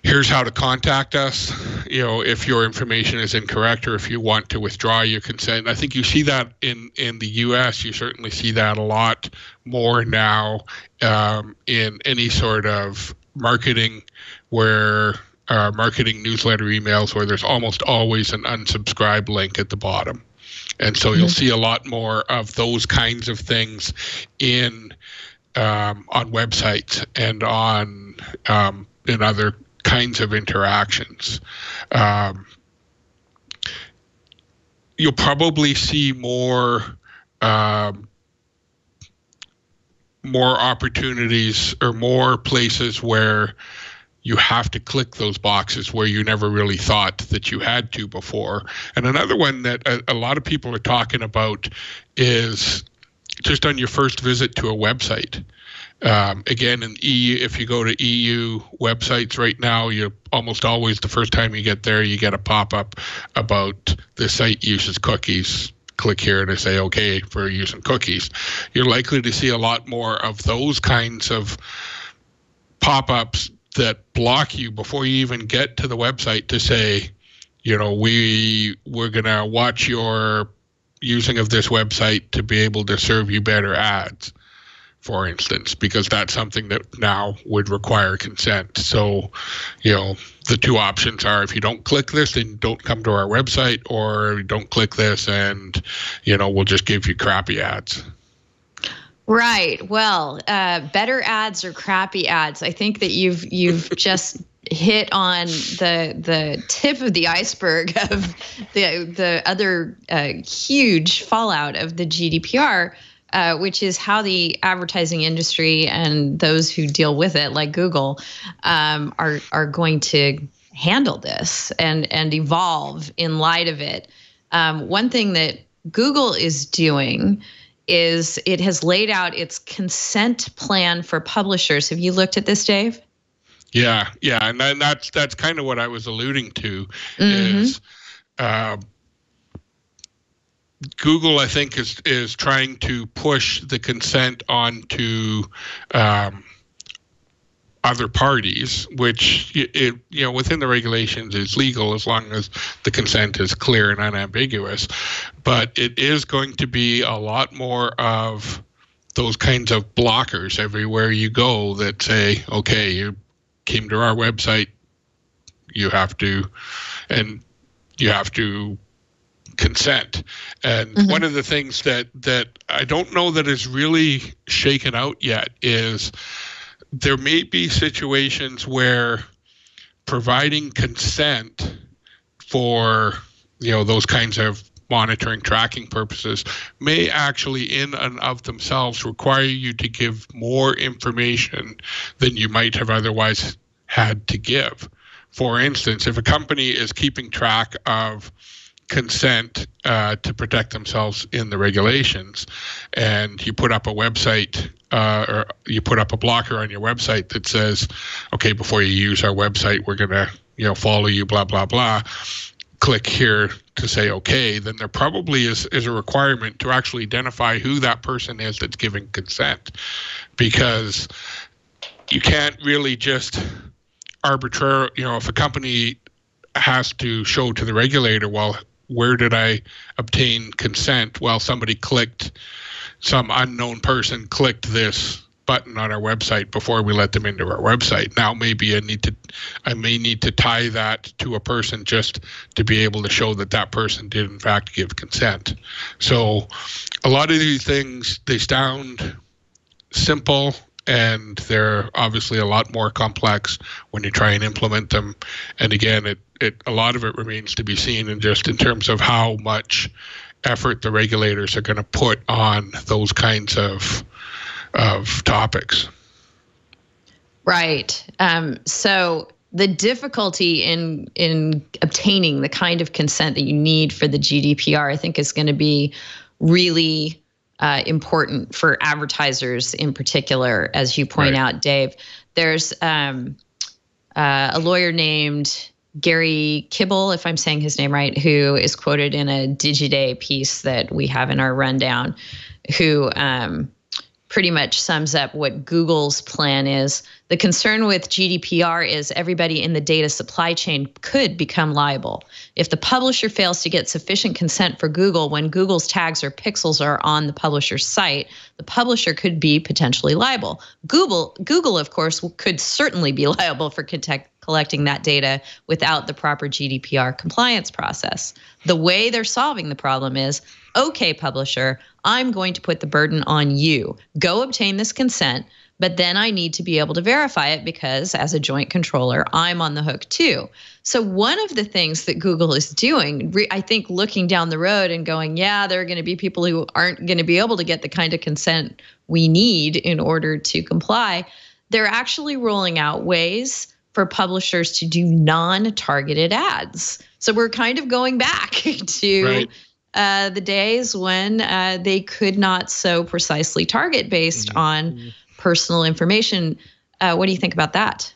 here's how to contact us, if your information is incorrect or if you want to withdraw your consent. I think you see that in the U.S. You certainly see that a lot more now in any sort of marketing where marketing newsletter emails where there's almost always an unsubscribe link at the bottom. And so you'll see a lot more of those kinds of things on websites and on in other kinds of interactions. You'll probably see more opportunities or more places where you have to click those boxes where you never really thought that you had to before. And another one that a lot of people are talking about is just on your first visit to a website. Again, in EU, if you go to EU websites right now, you almost always, the first time you get there, you get a pop-up about the site uses cookies. Click here to say okay for using cookies. You're likely to see a lot more of those kinds of pop-ups that block you before you even get to the website to say, we're going to watch your using of this website to be able to serve you better ads, for instance, because that's something that now would require consent. So, the two options are if you don't click this, then don't come to our website, or don't click this and, we'll just give you crappy ads. Right. Well, better ads or crappy ads. I think that you've just hit on the tip of the iceberg of the other huge fallout of the GDPR, which is how the advertising industry and those who deal with it, like Google, are going to handle this and evolve in light of it. One thing that Google is doing is it has laid out its consent plan for publishers. Have you looked at this, Dave? Yeah, and then that's kind of what I was alluding to, is Google, I think, is trying to push the consent onto other parties, which within the regulations is legal as long as the consent is clear and unambiguous. But it is going to be a lot more of those kinds of blockers everywhere you go that say, okay, you came to our website, you have to consent. And one of the things that I don't know that is really shaken out yet is there may be situations where providing consent for those kinds of monitoring, tracking purposes may actually in and of themselves require you to give more information than you might have otherwise had to give. For instance, if a company is keeping track of consent to protect themselves in the regulations, and you put up a website or you put up a blocker on your website that says, okay, before you use our website, we're going to follow you, blah, blah, blah. Click here to say okay, then there probably is a requirement to actually identify who that person is that's giving consent, because you can't really just arbitrarily, if a company has to show to the regulator, well, where did I obtain consent? Well, some unknown person clicked this button on our website before we let them into our website. Now maybe I may need to tie that to a person just to be able to show that person did in fact give consent. So a lot of these things, they sound simple, and they're obviously a lot more complex when you try and implement them. And again, a lot of it remains to be seen in terms of how much effort the regulators are going to put on those kinds of topics. Right. So the difficulty in obtaining the kind of consent that you need for the GDPR, I think, is going to be really important for advertisers in particular, as you point out, Dave. There's a lawyer named Gary Kibble, if I'm saying his name right, who is quoted in a Digiday piece that we have in our rundown, who pretty much sums up what Google's plan is. The concern with GDPR is everybody in the data supply chain could become liable. If the publisher fails to get sufficient consent for Google when Google's tags or pixels are on the publisher's site, the publisher could be potentially liable. Google, of course, could certainly be liable for collecting that data without the proper GDPR compliance process. The way they're solving the problem is, okay, publisher, I'm going to put the burden on you. Go obtain this consent, but then I need to be able to verify it because as a joint controller, I'm on the hook too. So one of the things that Google is doing, I think looking down the road and going, yeah, there are going to be people who aren't going to be able to get the kind of consent we need in order to comply. They're actually rolling out ways for publishers to do non-targeted ads. So we're kind of going back to the days when they could not so precisely target based on personal information. What do you think about that?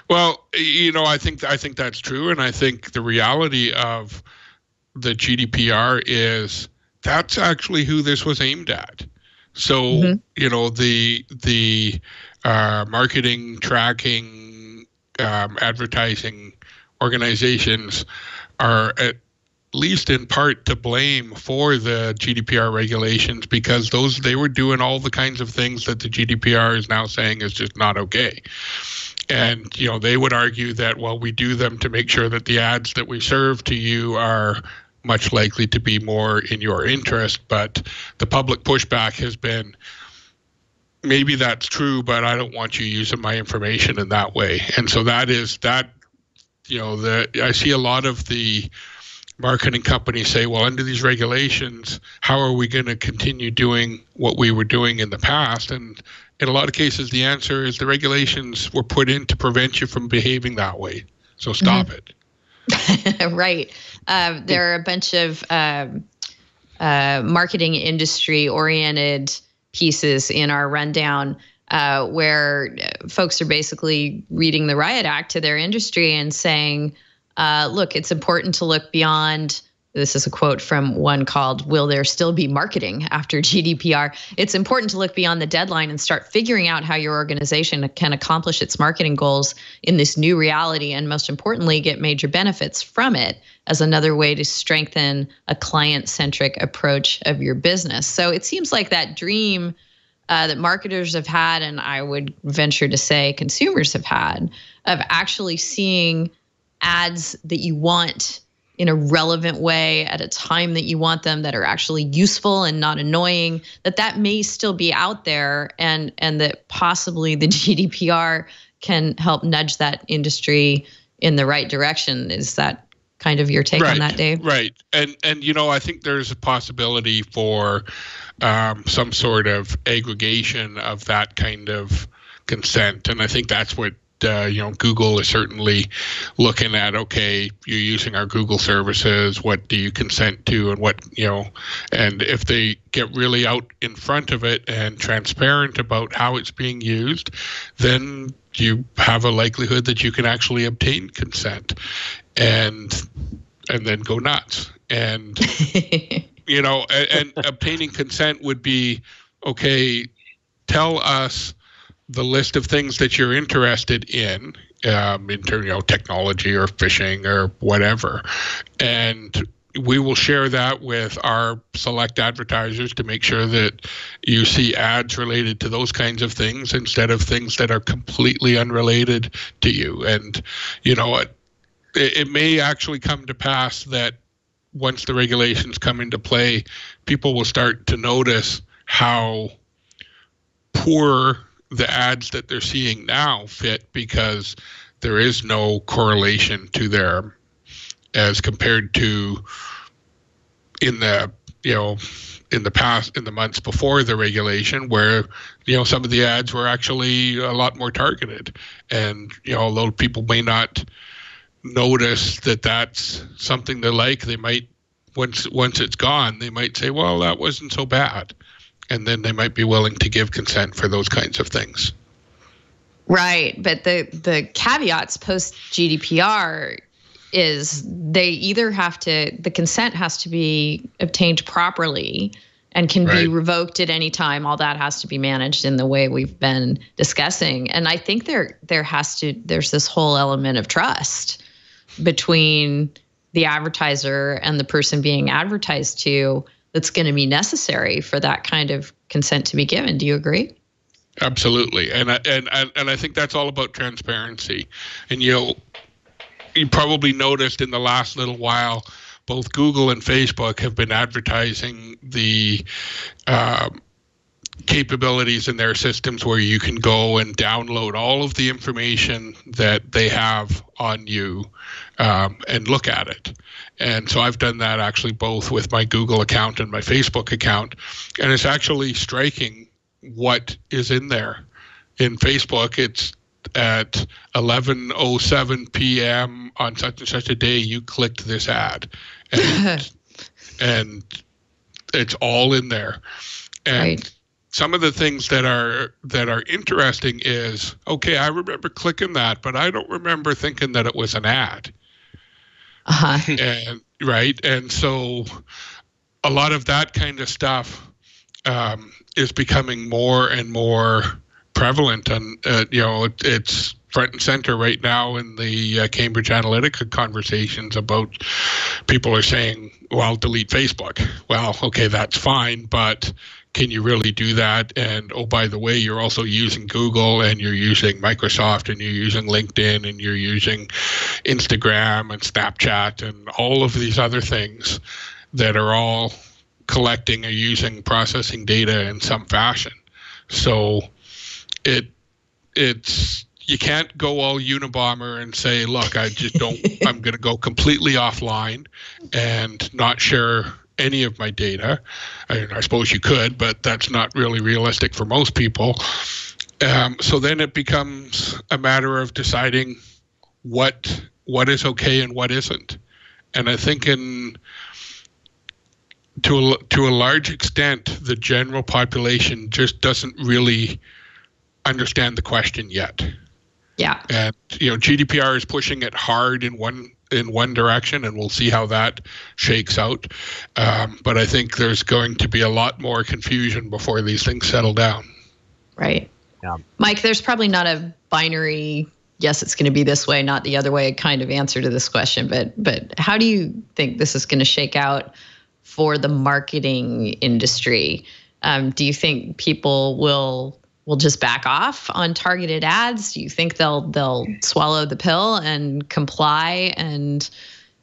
Well, I think that's true, and I think the reality of the GDPR is that's actually who this was aimed at. So the marketing, tracking, advertising organizations are at least in part to blame for the GDPR regulations, because they were doing all the kinds of things that the GDPR is now saying is just not okay. And they would argue that, well, we do them to make sure that the ads that we serve to you are much likely to be more in your interest. But the public pushback has been, maybe that's true, but I don't want you using my information in that way. And so I see a lot of the marketing companies say, well, under these regulations, how are we going to continue doing what we were doing in the past? And in a lot of cases, the answer is the regulations were put in to prevent you from behaving that way. So stop it. Right. There are a bunch of marketing industry oriented pieces in our rundown where folks are basically reading the Riot Act to their industry and saying, look, it's important to look beyond This is a quote from one called, "Will there still be marketing after GDPR?" It's important to look beyond the deadline and start figuring out how your organization can accomplish its marketing goals in this new reality, and most importantly, get major benefits from it as another way to strengthen a client-centric approach of your business. So it seems like that dream that marketers have had, and I would venture to say consumers have had, of actually seeing ads that you want in a relevant way at a time that you want them, that are actually useful and not annoying, that may still be out there, and that possibly the GDPR can help nudge that industry in the right direction. Is that kind of your take on that, Dave? Right. And I think there's a possibility for some sort of aggregation of that kind of consent. And I think that's what Google is certainly looking at. Okay, you're using our Google services. What do you consent to, and what, and if they get really out in front of it and transparent about how it's being used, then you have a likelihood that you can actually obtain consent and then go nuts. And, and obtaining consent would be, okay, tell us the list of things that you're interested in terms of technology or fishing or whatever, and we will share that with our select advertisers to make sure that you see ads related to those kinds of things instead of things that are completely unrelated to you. And it may actually come to pass that once the regulations come into play, people will start to notice how poor the ads that they're seeing now fit, because there is no correlation to them as compared to in the past, in the months before the regulation, where some of the ads were actually a lot more targeted. And although people may not notice that that's something they like, they might, once it's gone, they might say, well, that wasn't so bad. And then they might be willing to give consent for those kinds of things. Right. But the caveats post GDPR is they either the consent has to be obtained properly and can be revoked at any time. All that has to be managed in the way we've been discussing. And I think there's this whole element of trust between the advertiser and the person being advertised to, that's going to be necessary for that kind of consent to be given. Do you agree? Absolutely. And I think that's all about transparency. And you probably noticed in the last little while, both Google and Facebook have been advertising the capabilities in their systems where you can go and download all of the information that they have on you and look at it. And so I've done that actually both with my Google account and my Facebook account. And it's actually striking what is in there. In Facebook, it's at 11:07 p.m. on such and such a day, you clicked this ad. And it's all in there. And some of the things that are interesting is, okay, I remember clicking that, but I don't remember thinking that it was an ad. And so a lot of that kind of stuff is becoming more and more prevalent, and it's front and center right now in the Cambridge Analytica conversations about people are saying, well, delete Facebook. Well, okay, that's fine, but can you really do that? And oh, by the way, you're also using Google, and you're using Microsoft, and you're using LinkedIn, and you're using Instagram and Snapchat and all of these other things that are all collecting or using processing data in some fashion. So it's you can't go all Unabomber and say, look, I'm going to go completely offline and not share any of my data. I suppose you could, but that's not really realistic for most people. So then it becomes a matter of deciding what is okay and what isn't. And I think to a large extent, the general population just doesn't really understand the question yet. Yeah. And GDPR is pushing it hard in one in one direction, and we'll see how that shakes out. But I think there's going to be a lot more confusion before these things settle down. Right. Yeah. Mike, there's probably not a binary, yes, it's going to be this way, not the other way kind of answer to this question. But how do you think this is going to shake out for the marketing industry? Do you think people will just back off on targeted ads? Do you think they'll swallow the pill and comply and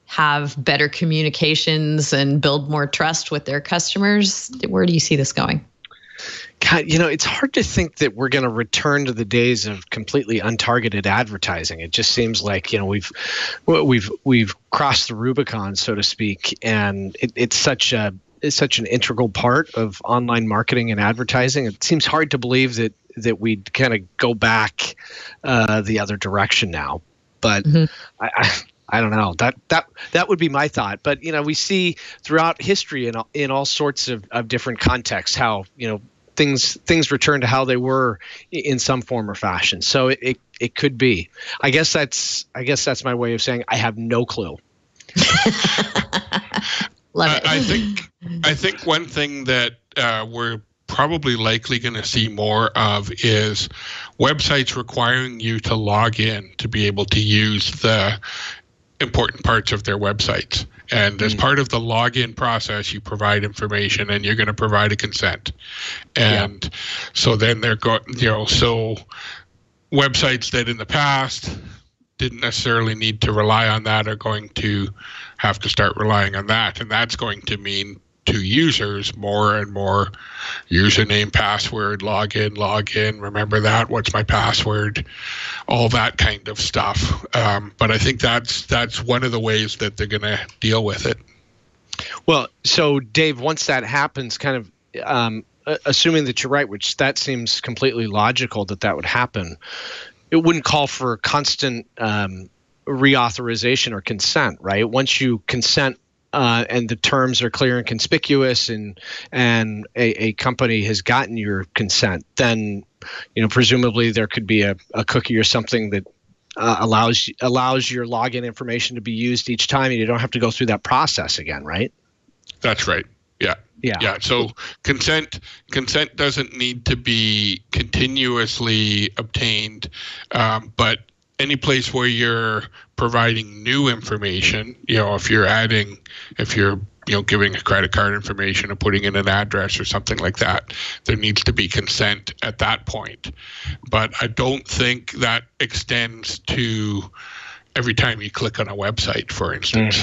have better communications and build more trust with their customers? Where do you see this going? God, it's hard to think that we're going to return to the days of completely untargeted advertising. It just seems like we've crossed the Rubicon, so to speak, and it's such an integral part of online marketing and advertising. It seems hard to believe that we'd kind of go back the other direction now. But I don't know. That would be my thought. But we see throughout history in all sorts of different contexts how things return to how they were in some form or fashion. So it could be. I guess that's my way of saying I have no clue. Love it. I think one thing that we're probably likely going to see more of is websites requiring you to log in to be able to use the important parts of their websites. And as part of the login process, you provide information and you're going to provide a consent. And so then they're going, so websites that in the past didn't necessarily need to rely on that are going to have to start relying on that. And that's going to mean to users more and more username, password, login, remember that, what's my password, all that kind of stuff. But I think that's one of the ways that they're going to deal with it. Well, so Dave, once that happens, kind of assuming that you're right, which that seems completely logical that would happen, it wouldn't call for constant reauthorization or consent, right? Once you consent and the terms are clear and conspicuous, and a company has gotten your consent, then presumably there could be a cookie or something that allows your login information to be used each time, and you don't have to go through that process again, right? That's right. Yeah. So consent doesn't need to be continuously obtained, but any place where you're providing new information, if you're giving a credit card information or putting in an address or something like that, there needs to be consent at that point. But I don't think that extends to every time you click on a website, for instance.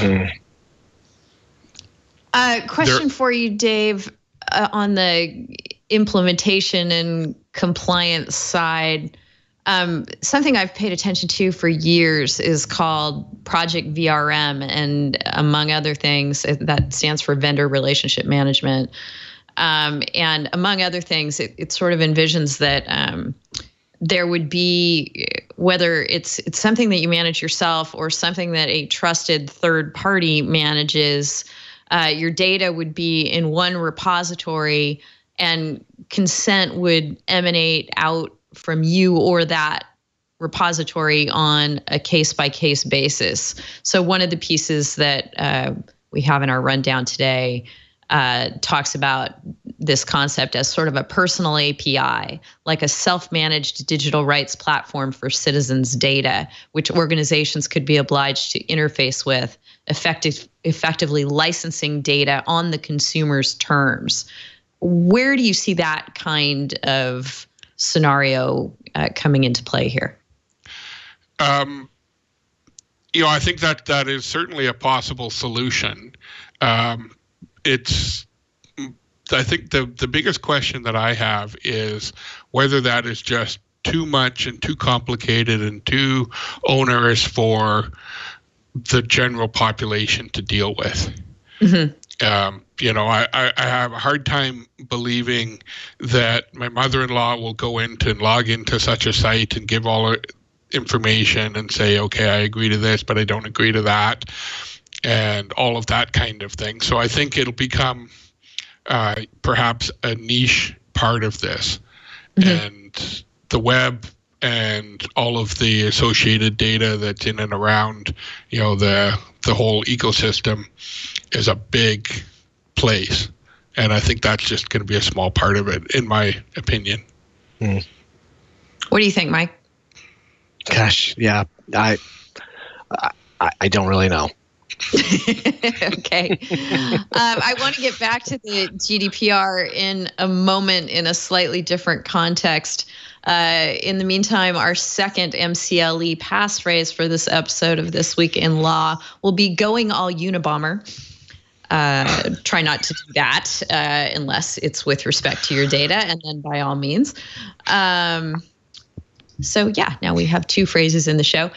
Question for you, Dave, on the implementation and compliance side. Something I've paid attention to for years is called Project VRM, and among other things, that stands for Vendor Relationship Management. And among other things, it sort of envisions that there would be, whether it's something that you manage yourself or something that a trusted third party manages, your data would be in one repository, and consent would emanate out from you or that repository on a case-by-case basis. So one of the pieces that we have in our rundown today talks about this concept as sort of a personal API, like a self-managed digital rights platform for citizens' data, which organizations could be obliged to interface with, effectively licensing data on the consumer's terms. Where do you see that kind of scenario coming into play here? I think that is certainly a possible solution. I think the biggest question that I have is whether that is just too much and too complicated and too onerous for the general population to deal with. I have a hard time believing that my mother-in-law will go into and log into such a site and give all her information and say, okay, I agree to this, but I don't agree to that, and all of that kind of thing. So I think it'll become perhaps a niche part of this. And the web and all of the associated data that's in and around, the whole ecosystem is a big place. And I think that's just going to be a small part of it, in my opinion. What do you think, Mike? Gosh, yeah, I don't really know. Okay. I want to get back to the GDPR in a moment in a slightly different context. In the meantime, our second MCLE passphrase for this episode of This Week in Law will be going all Unabomber. Try not to do that unless it's with respect to your data, and then by all means. So yeah, now we have two phrases in the show.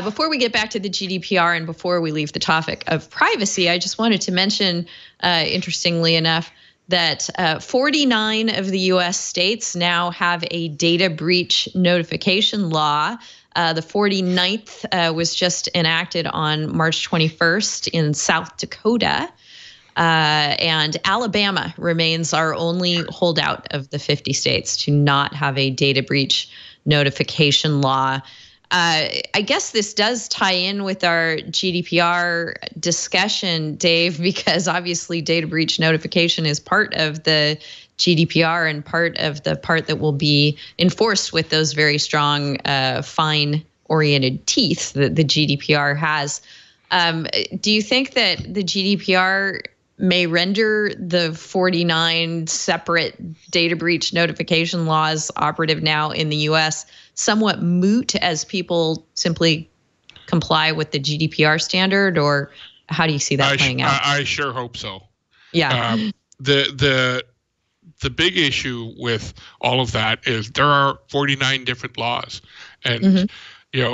Before we get back to the GDPR and before we leave the topic of privacy, I just wanted to mention, interestingly enough, that 49 of the U.S. states now have a data breach notification law. The 49th was just enacted on March 21st in South Dakota. And Alabama remains our only holdout of the 50 states to not have a data breach notification law. I guess this does tie in with our GDPR discussion, Dave, because obviously data breach notification is part of the GDPR and part of the part that will be enforced with those very strong fine-oriented teeth that the GDPR has. Do you think that the GDPR may render the 49 separate data breach notification laws operative now in the U.S. somewhat moot as people simply comply with the GDPR standard, or how do you see that playing out? I sure hope so. Yeah. The big issue with all of that is there are 49 different laws, and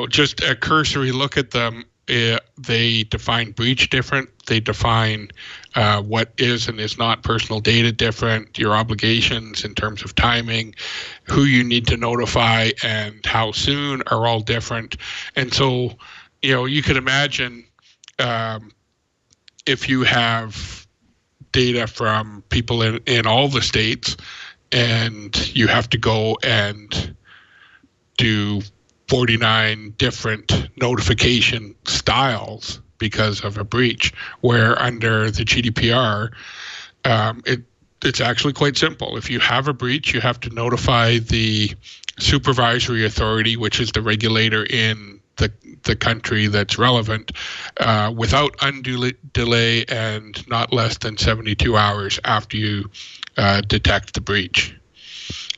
just a cursory look at them. They define breach different. They define what is and is not personal data different. Your obligations in terms of timing, who you need to notify, and how soon are all different. And so, you could imagine if you have data from people in all the states, and you have to go and do 49 different notification styles because of a breach, where under the GDPR, it's actually quite simple. If you have a breach, you have to notify the supervisory authority, which is the regulator in the country that's relevant, without undue delay and not less than 72 hours after you detect the breach.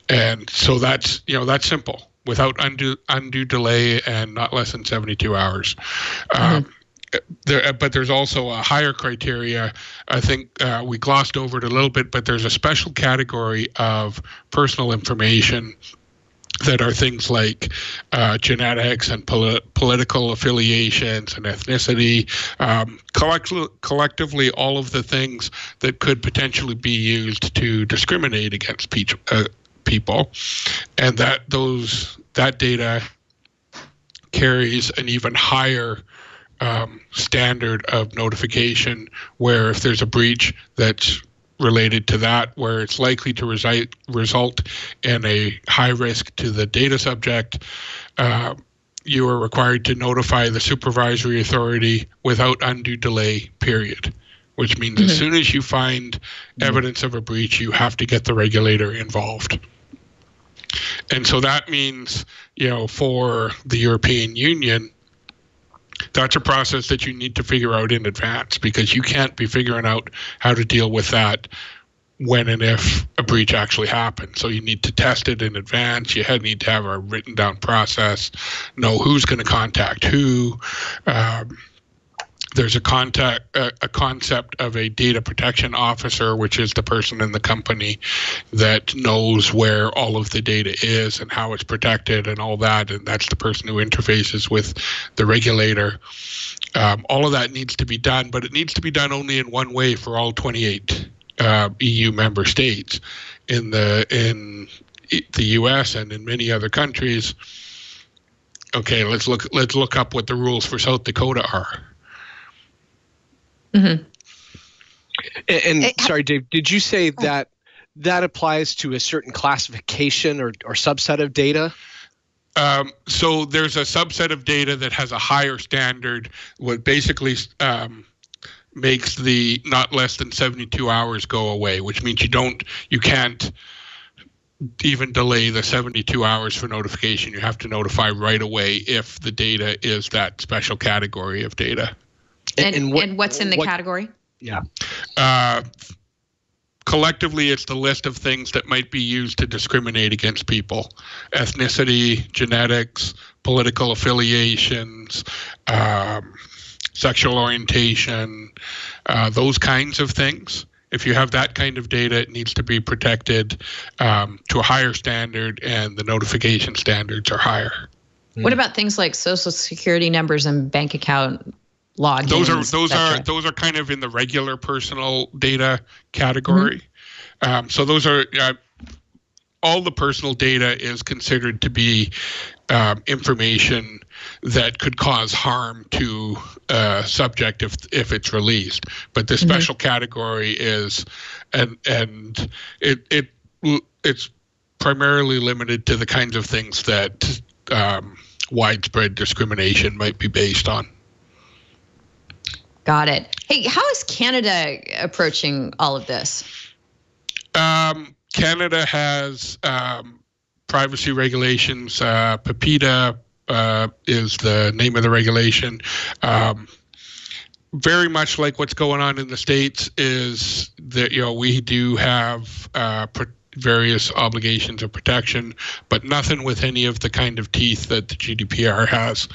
And so that's simple. Without undue delay and not less than 72 hours. But there's also a higher criteria. I think we glossed over it a little bit, but there's a special category of personal information that are things like genetics and political affiliations and ethnicity, collectively all of the things that could potentially be used to discriminate against people, and that data carries an even higher standard of notification, where if there's a breach that's related to that, where it's likely to result in a high risk to the data subject, you are required to notify the supervisory authority without undue delay, period. Which means as soon as you find evidence of a breach, you have to get the regulator involved. And so that means, for the European Union, that's a process that you need to figure out in advance, because you can't be figuring out how to deal with that when and if a breach actually happens. So you need to test it in advance. You need to have a written down process, know who's going to contact who. There's a concept of a data protection officer, which is the person in the company that knows where all of the data is and how it's protected and all that. And that's the person who interfaces with the regulator. All of that needs to be done, but it needs to be done only in one way for all 28 EU member states. In the US and in many other countries, okay, let's look up what the rules for South Dakota are. And sorry, Dave, did you say that applies to a certain classification or subset of data? So there's a subset of data that has a higher standard, what basically makes the not less than 72 hours go away, which means you can't even delay the 72 hours for notification. You have to notify right away if the data is that special category of data. And what's in the category? Yeah. Collectively, it's the list of things that might be used to discriminate against people: ethnicity, genetics, political affiliations, sexual orientation, those kinds of things. If you have that kind of data, it needs to be protected to a higher standard, and the notification standards are higher. What about things like social security numbers and bank account logins? Those are kind of in the regular personal data category. So those are all the personal data is considered to be information that could cause harm to a subject if it's released. But the special category is, and it's primarily limited to the kinds of things that widespread discrimination might be based on. Got it. Hey, how is Canada approaching all of this? Canada has privacy regulations. PIPEDA is the name of the regulation. Very much like what's going on in the States is that, we do have various obligations of protection, but nothing with any of the kind of teeth that the GDPR has.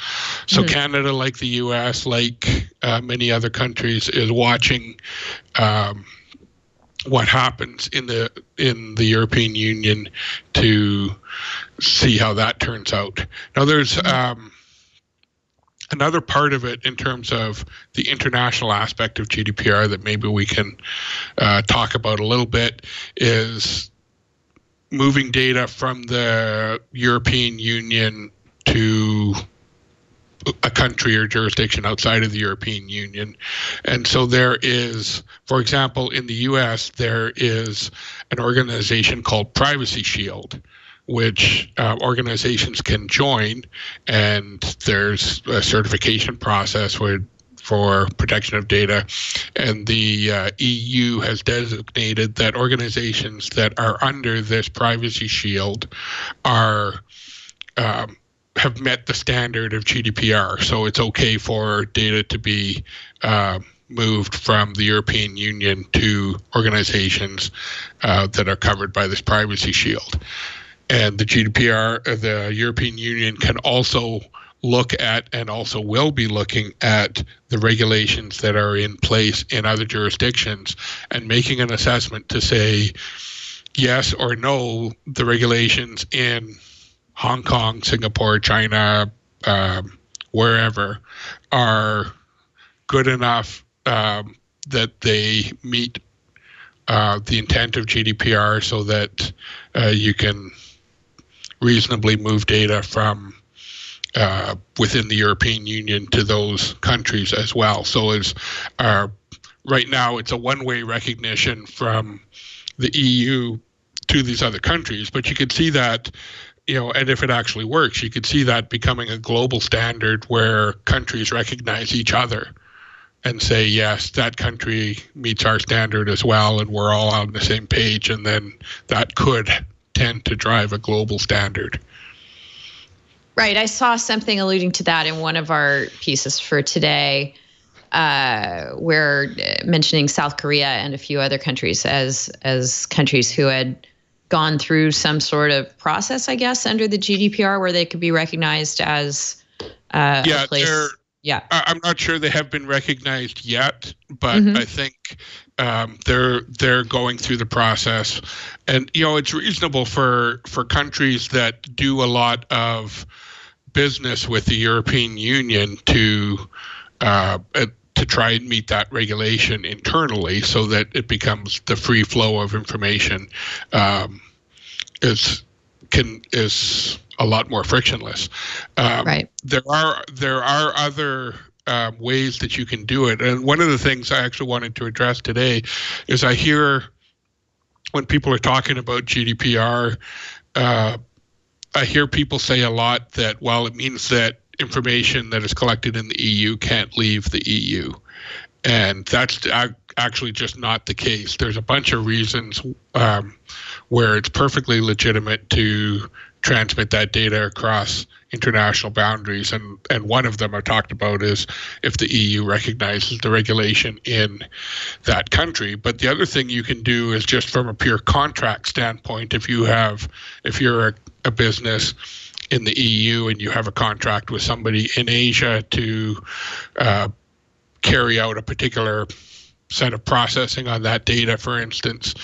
So Canada, like the US, like many other countries, is watching what happens in the European Union to see how that turns out. Now, there's another part of it in terms of the international aspect of GDPR that maybe we can talk about a little bit, is moving data from the European Union to a country or jurisdiction outside of the European Union. And so there is, for example, in the US, there is an organization called Privacy Shield, which organizations can join, and there's a certification process for protection of data. And the EU has designated that organizations that are under this Privacy Shield are have met the standard of GDPR. So it's okay for data to be moved from the European Union to organizations that are covered by this Privacy Shield. And the GDPR, the European Union can also look at, and also will be looking at, the regulations that are in place in other jurisdictions and making an assessment to say yes or no, the regulations in Hong Kong, Singapore, China, wherever, are good enough that they meet the intent of GDPR, so that you can reasonably move data from within the European Union to those countries as well. So right now it's a one-way recognition from the EU to these other countries, but you could see that, and if it actually works, you could see that becoming a global standard where countries recognize each other and say, yes, that country meets our standard as well, and we're all on the same page, and then that could tend to drive a global standard. Right. I saw something alluding to that in one of our pieces for today, where mentioning South Korea and a few other countries as countries who had gone through some sort of process, I guess, under the GDPR, where they could be recognized as a place. I'm not sure they have been recognized yet, but I think they're going through the process. And it's reasonable for countries that do a lot of business with the European Union to try and meet that regulation internally, so that it becomes the free flow of information is a lot more frictionless. Right. There are other ways that you can do it, and one of the things I actually wanted to address today is I hear when people are talking about GDPR, I hear people say a lot that, well, it means that information that is collected in the EU can't leave the EU. And that's actually just not the case. There's a bunch of reasons where it's perfectly legitimate to transmit that data across international boundaries. And one of them I talked about is if the EU recognizes the regulation in that country. But the other thing you can do is just from a pure contract standpoint, if you're a business in the EU and you have a contract with somebody in Asia to carry out a particular set of processing on that data, for instance,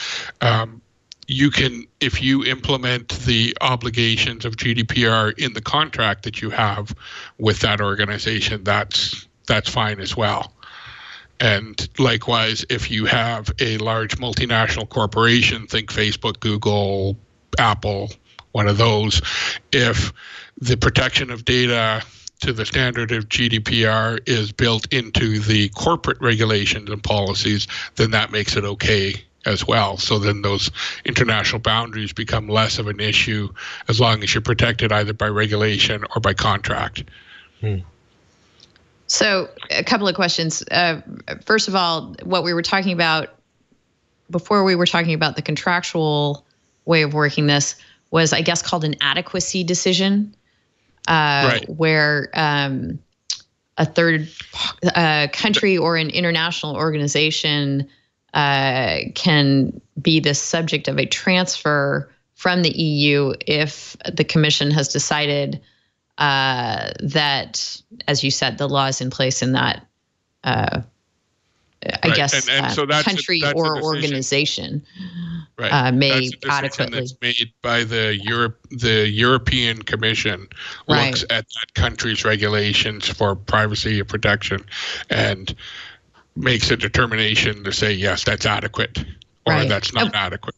you can, if you implement the obligations of GDPR in the contract that you have with that organization, that's fine as well. And likewise, if you have a large multinational corporation, think Facebook, Google, Apple, one of those, if the protection of data to the standard of GDPR is built into the corporate regulations and policies, then that makes it okay as well. So then those international boundaries become less of an issue as long as you're protected either by regulation or by contract. So a couple of questions. First of all, what we were talking about before we were talking about the contractual way of working this was, I guess, called an adequacy decision, right, where a third country or an international organization can be the subject of a transfer from the EU if the Commission has decided that, as you said, the law is in place in that, I guess, so that's country or organization may adequately. That's made by the European Commission, looks at that country's regulations for privacy and protection and makes a determination to say, yes, that's adequate, or that's not adequate.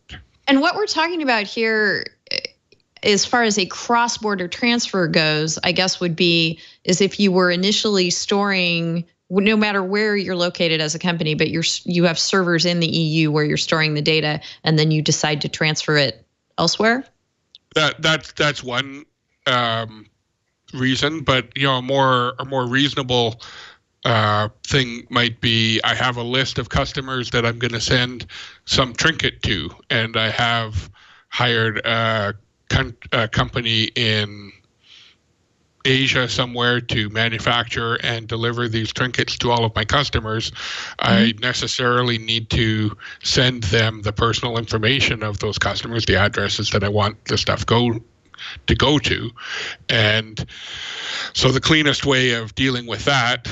And what we're talking about here, as far as a cross-border transfer goes, I guess is if you were initially storing, no matter where you're located as a company, but you have servers in the EU where you're storing the data, and then you decide to transfer it elsewhere? That's one reason, but a more reasonable thing might be, I have a list of customers that I'm going to send some trinket to, and I have hired a company in Asia somewhere to manufacture and deliver these trinkets to all of my customers. I necessarily need to send them the personal information of those customers, the addresses that I want the stuff to go to. And so the cleanest way of dealing with that,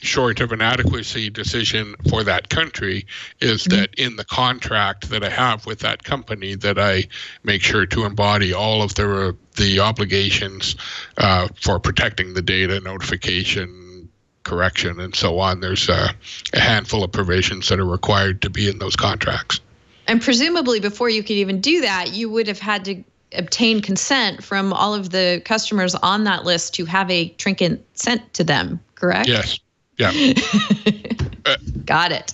short of an adequacy decision for that country, is that in the contract that I have with that company, that I make sure to embody all of the obligations for protecting the data, notification, correction, and so on. There's a handful of provisions that are required to be in those contracts. And presumably before you could even do that, you would have had to obtain consent from all of the customers on that list to have a trinket sent to them, correct? Yes. Yeah. Got it.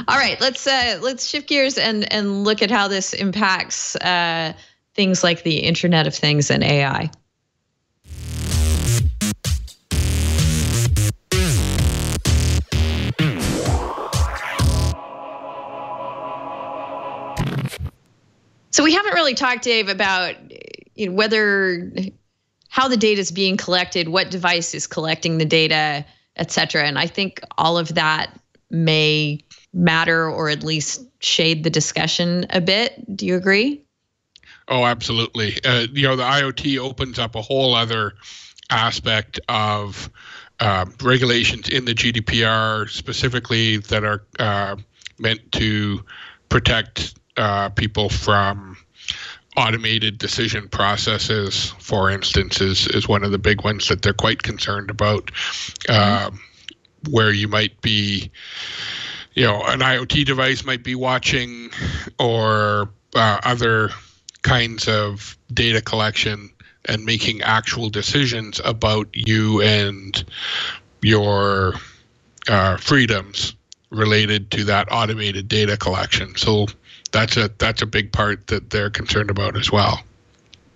All right, let's shift gears and look at how this impacts things like the Internet of Things and AI. So we haven't really talked, Dave, about how the data is being collected, what device is collecting the data, et cetera. And I think all of that may matter, or at least shade the discussion a bit. Do you agree? Oh, absolutely. The IoT opens up a whole other aspect of regulations in the GDPR specifically that are meant to protect people from automated decision processes, for instance, is one of the big ones that they're quite concerned about, where you might be, an IoT device might be watching, or other kinds of data collection and making actual decisions about you and your freedoms related to that automated data collection. So that's a big part that they're concerned about as well.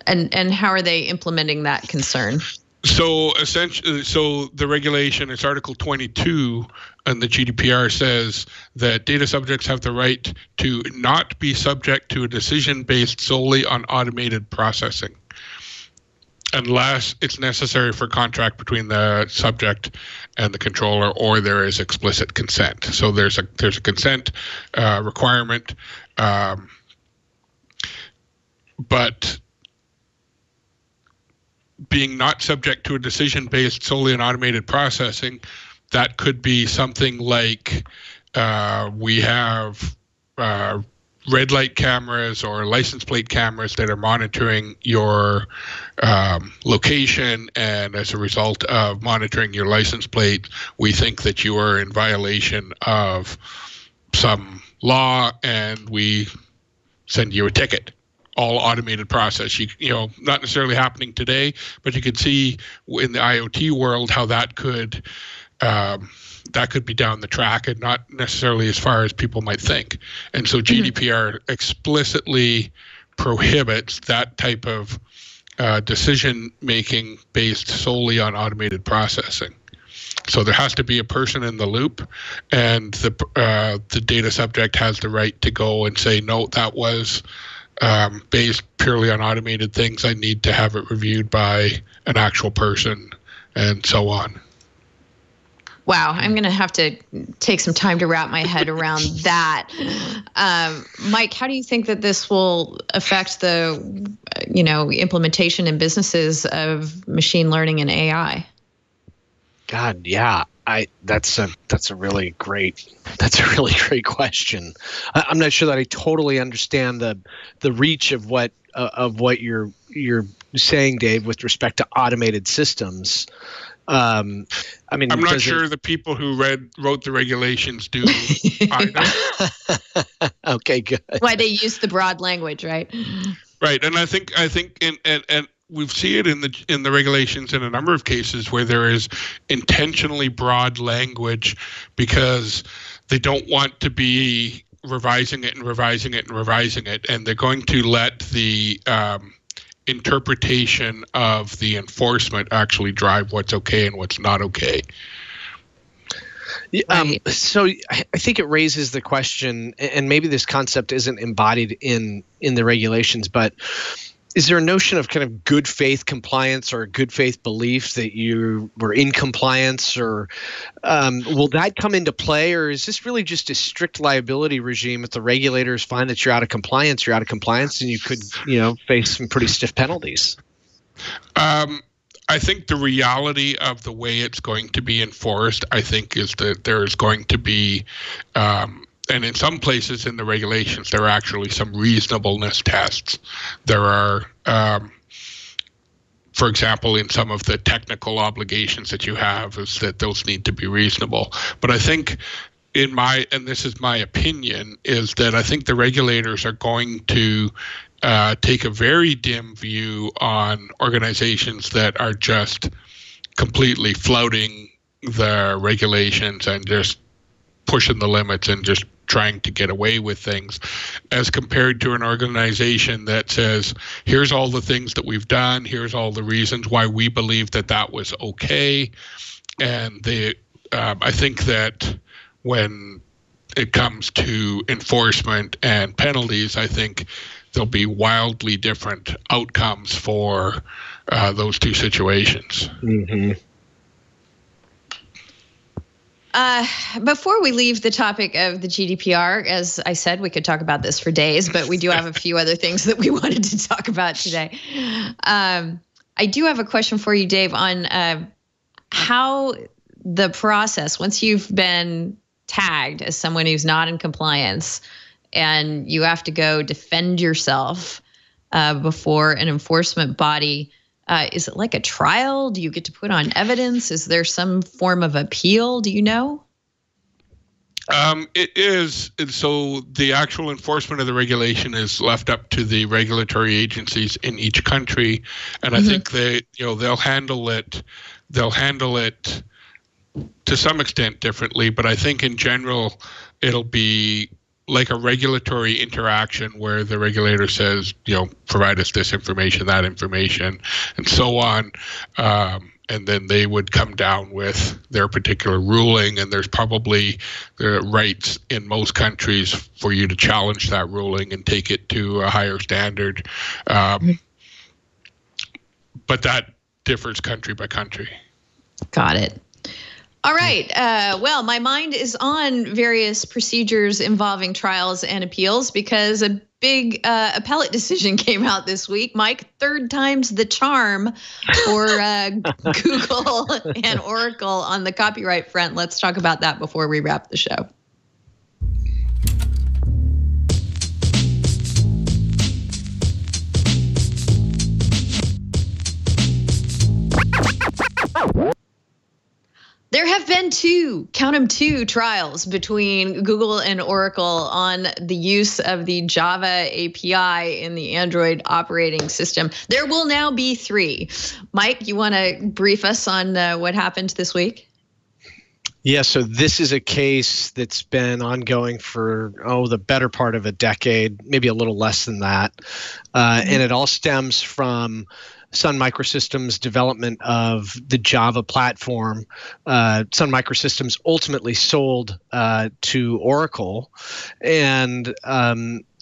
And how are they implementing that concern? So essentially, the regulation, it's Article 22, and the GDPR says that data subjects have the right to not be subject to a decision based solely on automated processing, unless it's necessary for contract between the subject and the controller, or there is explicit consent. So there's a consent requirement, but being not subject to a decision based solely on automated processing, that could be something like we have red light cameras or license plate cameras that are monitoring your location, and as a result of monitoring your license plate, we think that you are in violation of some law, and we send you a ticket. All automated process, you know, not necessarily happening today, but you could see in the IoT world how that could be down the track, and not necessarily as far as people might think. And so GDPR explicitly prohibits that type of decision making based solely on automated processing. So there has to be a person in the loop, and the data subject has the right to go and say, no, that was based purely on automated things. I need to have it reviewed by an actual person, and so on. Wow, I'm going to have to take some time to wrap my head around that. Mike, how do you think that this will affect the, implementation in businesses of machine learning and AI? God, yeah. That's a really great question. I'm not sure that I totally understand the reach of what you're saying, Dave, with respect to automated systems. I'm not sure the people who wrote the regulations do either. Okay, good. Why they use the broad language, right? Right, and I think and we've seen it in the regulations in a number of cases where there is intentionally broad language because they don't want to be revising it, and they're going to let the interpretation of the enforcement actually drive what's okay and what's not okay. So I think it raises the question, and maybe this concept isn't embodied in the regulations, but is there a notion of kind of good faith compliance or good faith belief that you were in compliance, or will that come into play, or is this really just a strict liability regime? If the regulators find that you're out of compliance, and you could, face some pretty stiff penalties. I think the reality of the way it's going to be enforced, I think, is that there is going to be and in some places in the regulations, there are actually some reasonableness tests. There are, for example, in some of the technical obligations that you have, is that those need to be reasonable. But I think and this is my opinion, is that I think the regulators are going to take a very dim view on organizations that are just completely flouting the regulations and just pushing the limits and just trying to get away with things, as compared to an organization that says, here's all the things that we've done, here's all the reasons why we believe that was okay. And I think that when it comes to enforcement and penalties, I think there'll be wildly different outcomes for those two situations. Mm-hmm. Before we leave the topic of the GDPR, as I said, we could talk about this for days, but we do have a few other things that we wanted to talk about today. I do have a question for you, Dave, on how the process, once you've been tagged as someone who's not in compliance and you have to go defend yourself before an enforcement body, is it like a trial? Do you get to put on evidence? Is there some form of appeal? Do you know? It is. So the actual enforcement of the regulation is left up to the regulatory agencies in each country, and I think they'll handle it. They'll handle it to some extent differently, but I think in general it'll be like a regulatory interaction where the regulator says, provide us this information, that information, and so on. And then they would come down with their particular ruling, and there's probably the rights in most countries for you to challenge that ruling and take it to a higher standard. But that differs country by country. Got it. All right. Well, my mind is on various procedures involving trials and appeals because a big appellate decision came out this week. Mike, third time's the charm for Google and Oracle on the copyright front. Let's talk about that before we wrap the show. There have been two trials between Google and Oracle on the use of the Java API in the Android operating system. There will now be three. Mike, you want to brief us on what happened this week? Yeah, so this is a case that's been ongoing for, the better part of a decade, maybe a little less than that. And it all stems from Sun Microsystems' development of the Java platform. Sun Microsystems ultimately sold to Oracle, and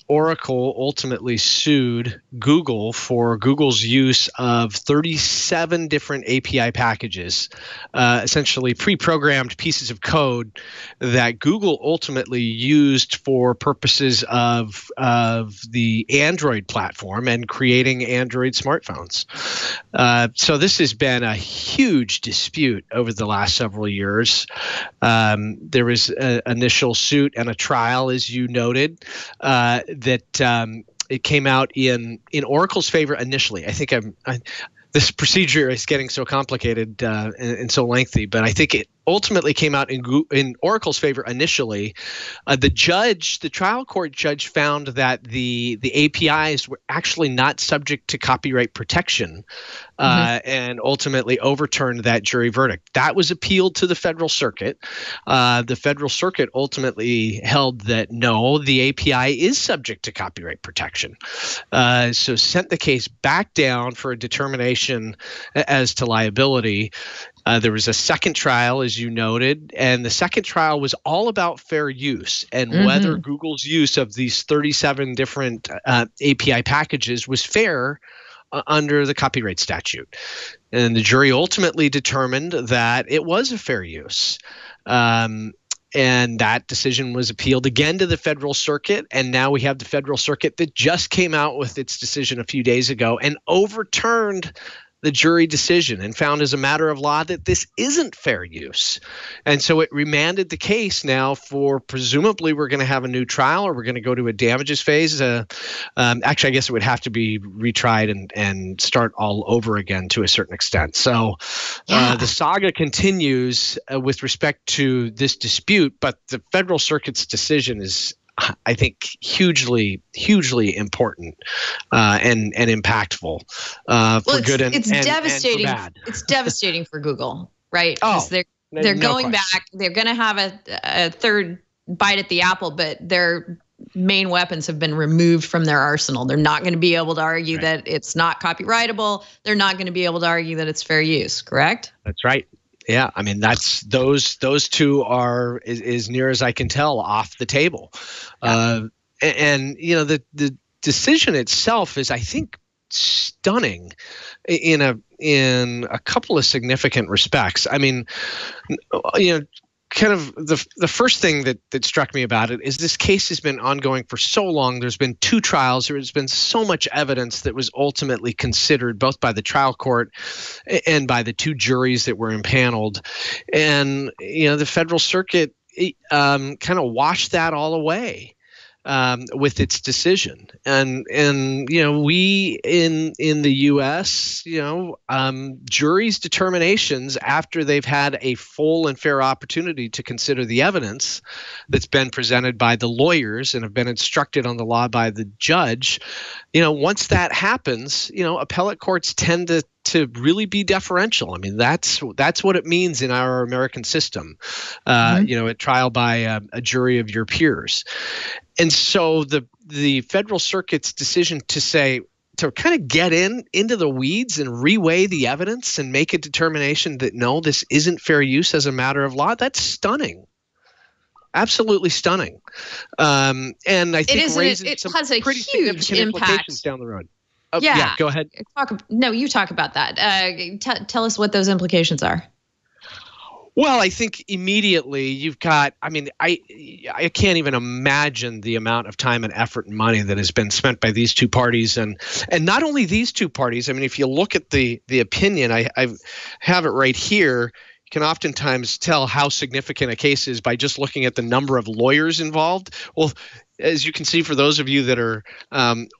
Oracle ultimately sued Google for Google's use of 37 different API packages, essentially pre-programmed pieces of code that Google ultimately used for purposes of the Android platform and creating Android smartphones. So this has been a huge dispute over the last several years. There was an initial suit and a trial, as you noted, that it came out in Oracle's favor initially. I think this procedure is getting so complicated and so lengthy, but I think it ultimately came out in Oracle's favor initially. The trial court judge found that the APIs were actually not subject to copyright protection, and ultimately overturned that jury verdict. That was appealed to the Federal Circuit. The Federal Circuit ultimately held that no, the API is subject to copyright protection. So sent the case back down for a determination as to liability. There was a second trial, as you noted, and the second trial was all about fair use and whether Google's use of these 37 different API packages was fair under the copyright statute. And the jury ultimately determined that it was a fair use. And that decision was appealed again to the Federal Circuit. And now we have the Federal Circuit that just came out with its decision a few days ago and overturned the jury decision and found as a matter of law that this isn't fair use. And so it remanded the case now for, presumably we're going to have a new trial, or we're going to go to a damages phase. Actually, I guess it would have to be retried and start all over again to a certain extent. So the saga continues with respect to this dispute, but the Federal Circuit's decision is, I think, hugely important and impactful for good and devastating. And for bad. It's devastating for Google, right? Oh, they're no going question. back. They're going to have a third bite at the apple, but their main weapons have been removed from their arsenal. They're not going to be able to argue that it's not copyrightable. They're not going to be able to argue that it's fair use. Correct? That's right. Yeah, I mean, that's those two are, as near as I can tell, off the table. And the decision itself is, I think, stunning in a couple of significant respects. I mean, kind of the first thing that struck me about it is this case has been ongoing for so long. There's been two trials. There's been so much evidence that was ultimately considered both by the trial court and by the two juries that were impaneled. And, the Federal Circuit kind of washed that all away with its decision. And we in the U.S., juries' determinations after they've had a full and fair opportunity to consider the evidence that's been presented by the lawyers and have been instructed on the law by the judge, once that happens, appellate courts tend to to really be deferential. I mean, that's what it means in our American system, at trial by a jury of your peers. And so the Federal Circuit's decision to kind of get into the weeds and reweigh the evidence and make a determination that no, this isn't fair use as a matter of law, that's stunning. Absolutely stunning. And I think raises some has a pretty huge significant impact implications down the road. Yeah, go ahead. You talk about that. Tell us what those implications are. Well, I think immediately you've got, I can't even imagine the amount of time and effort and money that has been spent by these two parties. And not only these two parties, I mean, if you look at the opinion, I have it right here. You can oftentimes tell how significant a case is by just looking at the number of lawyers involved. Well, as you can see, for those of you that are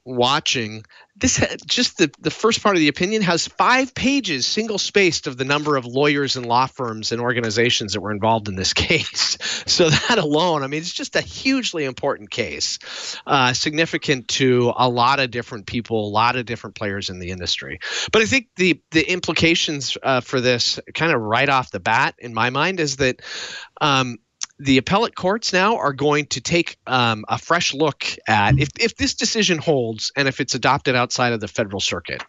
watching, this just the first part of the opinion has 5 pages, single-spaced, of the number of lawyers and law firms and organizations that were involved in this case. So that alone, I mean, it's just a hugely important case, significant to a lot of different people, a lot of different players in the industry. But I think the implications for this, kind of right off the bat, in my mind, is that the appellate courts now are going to take a fresh look at if this decision holds and if it's adopted outside of the Federal Circuit.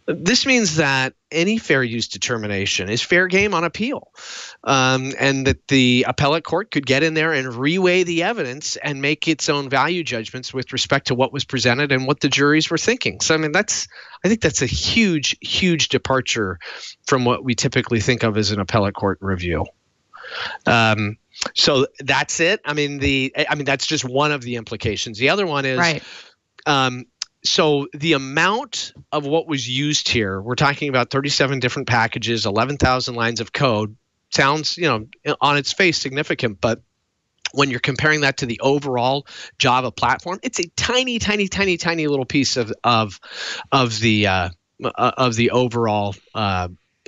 This means that any fair use determination is fair game on appeal, and that the appellate court could get in there and reweigh the evidence and make its own value judgments with respect to what was presented and what the juries were thinking. So, I mean, I think that's a huge, huge departure from what we typically think of as an appellate court review. So that's it. I mean, that's just one of the implications. The other one is, right. So the amount of what was used here, we're talking about 37 different packages, 11,000 lines of code. Sounds, on its face significant, but when you're comparing that to the overall Java platform, it's a tiny, tiny, tiny, tiny little piece of the overall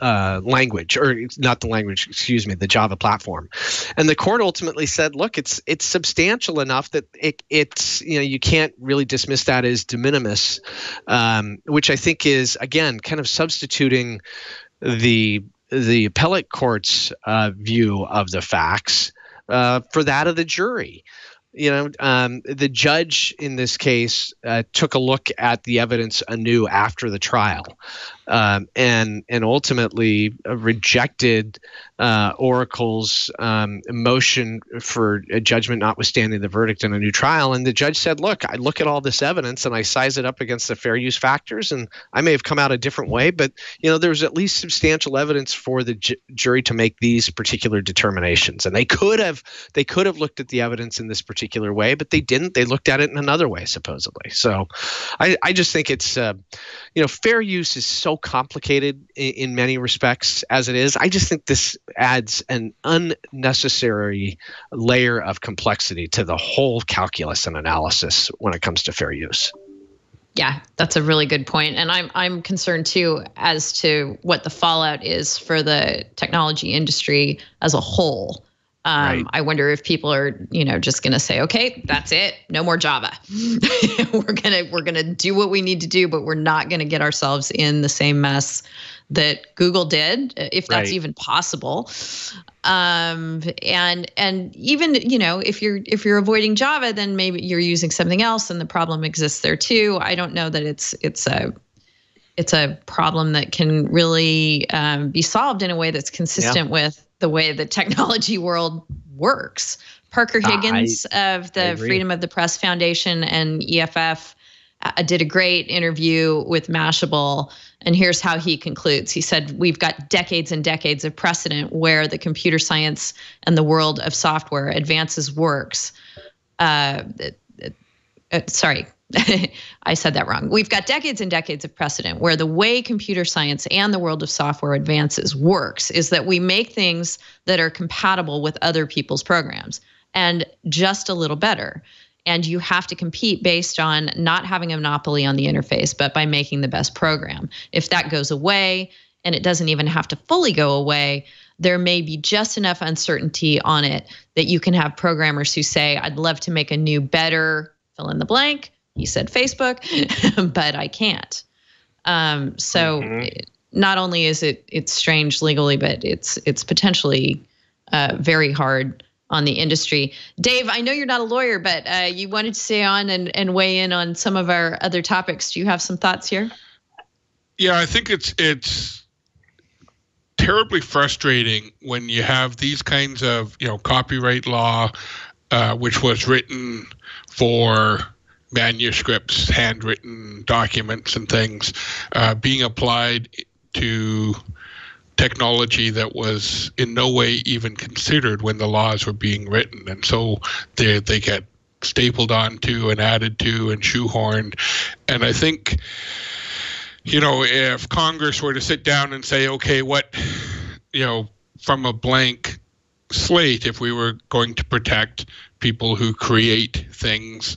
language, or not the language, excuse me, the Java platform. And the court ultimately said, look, it's substantial enough that it's you can't really dismiss that as de minimis, which I think is, again, kind of substituting the appellate court's view of the facts for that of the jury. The judge in this case took a look at the evidence anew after the trial, and ultimately rejected Oracle's motion for a judgment notwithstanding the verdict in a new trial. And the judge said, look, I look at all this evidence and I size it up against the fair use factors, and I may have come out a different way, but there's at least substantial evidence for the jury to make these particular determinations. And they could have looked at the evidence in this particular way, but they didn't. They looked at it in another way, supposedly. So I just think it's, fair use is so complicated in many respects as it is. I just think this adds an unnecessary layer of complexity to the whole calculus and analysis when it comes to fair use. Yeah, that's a really good point. And I'm concerned too as to what the fallout is for the technology industry as a whole. Right. I wonder if people are, just going to say, okay, that's it. No more Java. We're going to do what we need to do, but we're not going to get ourselves in the same mess that Google did, if that's even possible. And even, if you're avoiding Java, then maybe you're using something else and the problem exists there too. I don't know that it's a problem that can really be solved in a way that's consistent with the way the technology world works. Parker Higgins of the Freedom of the Press Foundation and EFF did a great interview with Mashable, and here's how he concludes. He said, we've got decades and decades of precedent where the computer science and the world of software advances works. Sorry, I said that wrong. We've got decades and decades of precedent where the way computer science and the world of software advances works is that we make things that are compatible with other people's programs and just a little better. And you have to compete based on not having a monopoly on the interface, but by making the best program. If that goes away, and it doesn't even have to fully go away, there may be just enough uncertainty on it that you can have programmers who say, I'd love to make a new, better, fill in the blank. He said Facebook, but I can't. not only is it's strange legally, but it's potentially very hard on the industry. Dave, I know you're not a lawyer, but you wanted to stay on and weigh in on some of our other topics. Do you have some thoughts here? Yeah, I think it's terribly frustrating when you have these kinds of, copyright law, which was written for manuscripts, handwritten documents and things, being applied to technology that was in no way even considered when the laws were being written. And so they get stapled onto and added to and shoehorned. And I think, if Congress were to sit down and say, okay, what, from a blank slate, if we were going to protect people who create things,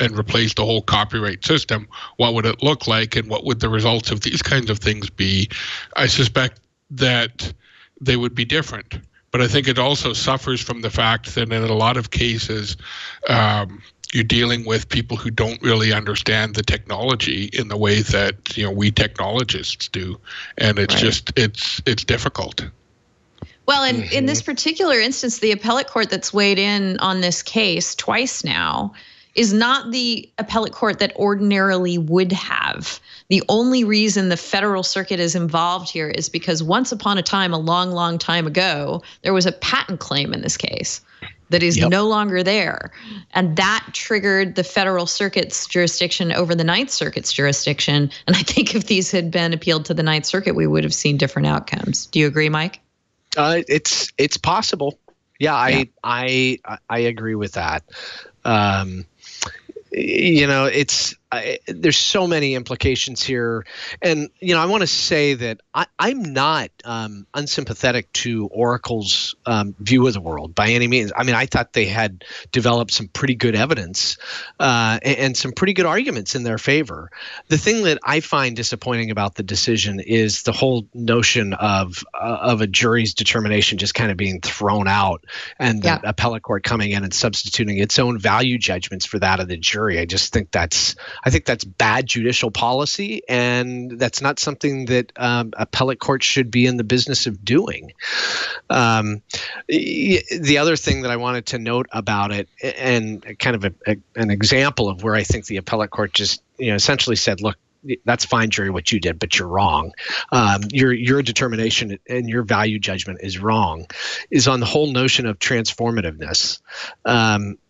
and replace the whole copyright system, what would it look like and what would the results of these kinds of things be? I suspect that they would be different. But I think it also suffers from the fact that in a lot of cases, you're dealing with people who don't really understand the technology in the way that, we technologists do. And it's just, it's difficult. Well, and in this particular instance, the appellate court that's weighed in on this case twice now is not the appellate court that ordinarily would have. The only reason the federal circuit is involved here is because once upon a time, a long, long time ago, there was a patent claim in this case that is no longer there. And that triggered the federal circuit's jurisdiction over the Ninth Circuit's jurisdiction. And I think if these had been appealed to the Ninth Circuit, we would have seen different outcomes. Do you agree, Mike? It's possible. Yeah, I agree with that. There's so many implications here. And, I want to say that I'm not unsympathetic to Oracle's view of the world by any means. I mean, I thought they had developed some pretty good evidence and some pretty good arguments in their favor. The thing that I find disappointing about the decision is the whole notion of a jury's determination just kind of being thrown out and the appellate court coming in and substituting its own value judgments for that of the jury. I think that's bad judicial policy, and that's not something that appellate courts should be in the business of doing. The other thing that I wanted to note about it, and kind of an example of where I think the appellate court just essentially said, look, that's fine, jury, what you did, but you're wrong. Your determination and your value judgment is wrong, is on the whole notion of transformativeness.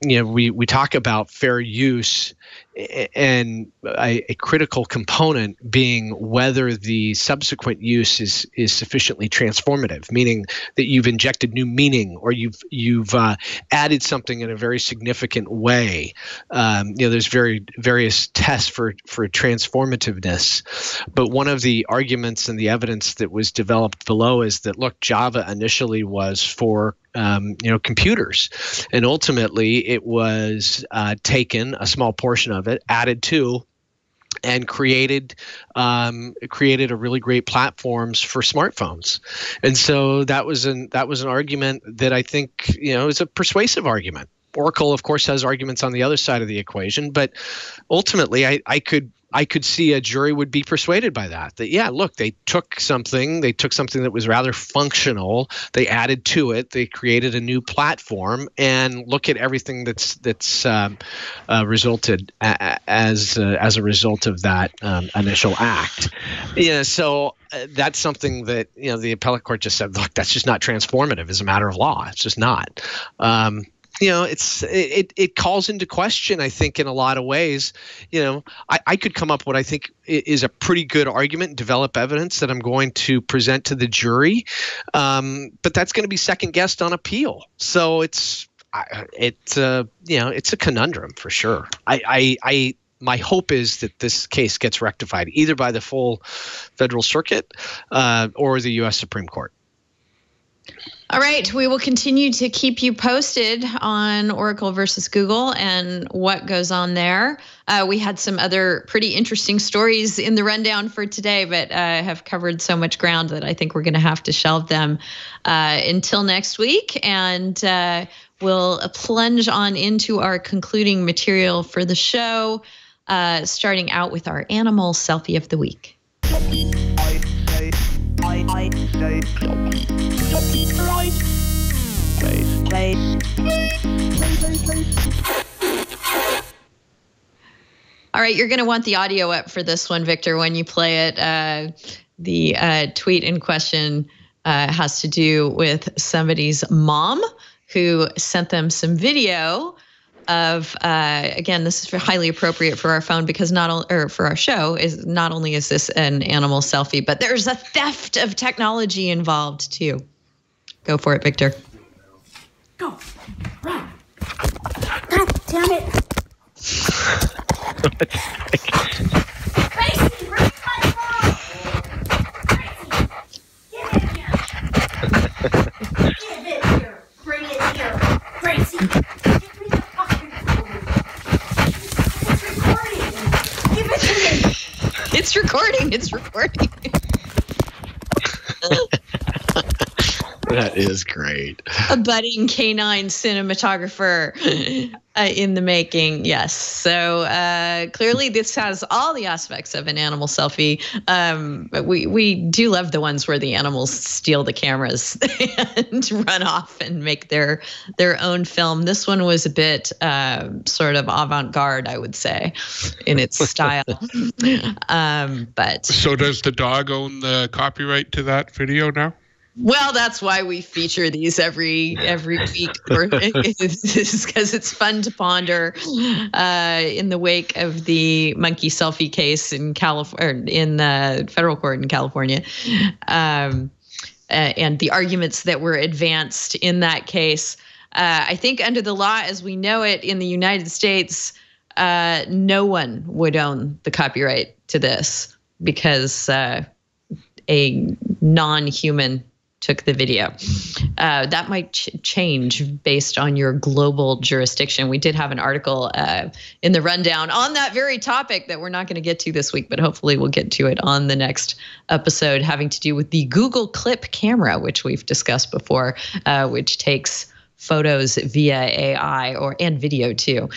We talk about fair use, and a critical component being whether the subsequent use is sufficiently transformative, meaning that you've injected new meaning or you've added something in a very significant way. There's various tests for transformativeness, but one of the arguments and the evidence that was developed below is that, look, Java initially was for computers, and ultimately it was taken, a small portion of it, added to, and created a really great platforms for smartphones. And so that was an argument that I think is a persuasive argument. Oracle, of course, has arguments on the other side of the equation, but ultimately I could see a jury would be persuaded by that. That, yeah, look, they took something that was rather functional, they added to it, they created a new platform, and look at everything that's resulted as a result of that initial act. So that's something that the appellate court just said, look, that's just not transformative as a matter of law. It's just not. It calls into question, I think, in a lot of ways. I could come up with what I think is a pretty good argument and develop evidence that I'm going to present to the jury, but that's going to be second guessed on appeal. So it's a conundrum for sure. My hope is that this case gets rectified either by the full federal circuit or the U.S. Supreme Court. All right, we will continue to keep you posted on Oracle versus Google and what goes on there. We had some other pretty interesting stories in the rundown for today, but have covered so much ground that I think we're going to have to shelve them until next week. And we'll plunge on into our concluding material for the show, starting out with our animal selfie of the week. All right, you're going to want the audio up for this one, Victor, when you play it. The tweet in question has to do with somebody's mom who sent them some video of, again, this is highly appropriate for our phone because for our show, is not only is this an animal selfie, but there's a theft of technology involved too. Go for it, Victor. Go, run. God damn it. Gracie, bring my phone. Gracie, give it here. Bring it here. Gracie, give me the fucking phone. It's recording. Give it to me. It's recording. It's recording. That is great. A budding canine cinematographer in the making. Yes. So clearly this has all the aspects of an animal selfie. But we do love the ones where the animals steal the cameras and run off and make their own film. This one was a bit sort of avant-garde, I would say, in its style. But So does the dog own the copyright to that video now? well, that's why we feature these every week, because it's fun to ponder in the wake of the monkey selfie case in in the federal court in California, and the arguments that were advanced in that case. I think under the law as we know it in the United States, no one would own the copyright to this because a non-human took the video. That might change based on your global jurisdiction. We did have an article in the rundown on that very topic that we're not going to get to this week, but hopefully we'll get to it on the next episode, having to do with the Google Clip camera, which we've discussed before, which takes photos via AI and video too.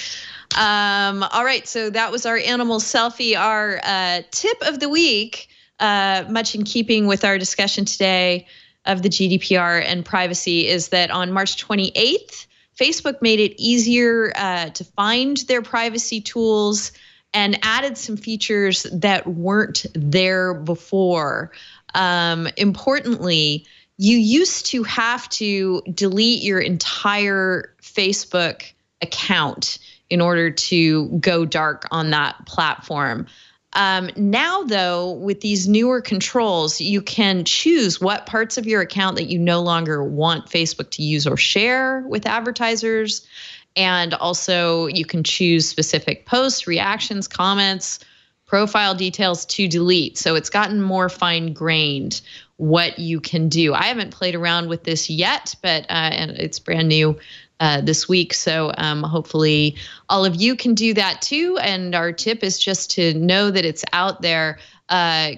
All right, so that was our animal selfie. Our tip of the week, much in keeping with our discussion today of the GDPR and privacy, is that on March 28th, Facebook made it easier to find their privacy tools and added some features that weren't there before. Importantly, you used to have to delete your entire Facebook account in order to go dark on that platform. Now, though, with these newer controls, you can choose what parts of your account that you no longer want Facebook to use or share with advertisers. And also you can choose specific posts, reactions, comments, profile details to delete. So it's gotten more fine-grained what you can do. I haven't played around with this yet, but and it's brand new this week. So hopefully all of you can do that too. And our tip is just to know that it's out there.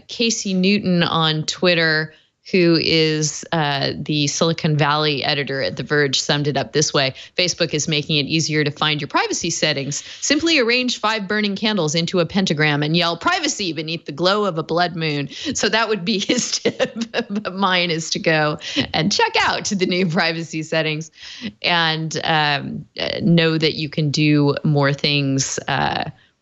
Casey Newton on Twitter, who is the Silicon Valley editor at The Verge, summed it up this way. Facebook is making it easier to find your privacy settings. Simply arrange 5 burning candles into a pentagram and yell privacy beneath the glow of a blood moon. So that would be his tip. But mine is to go and check out the new privacy settings and know that you can do more things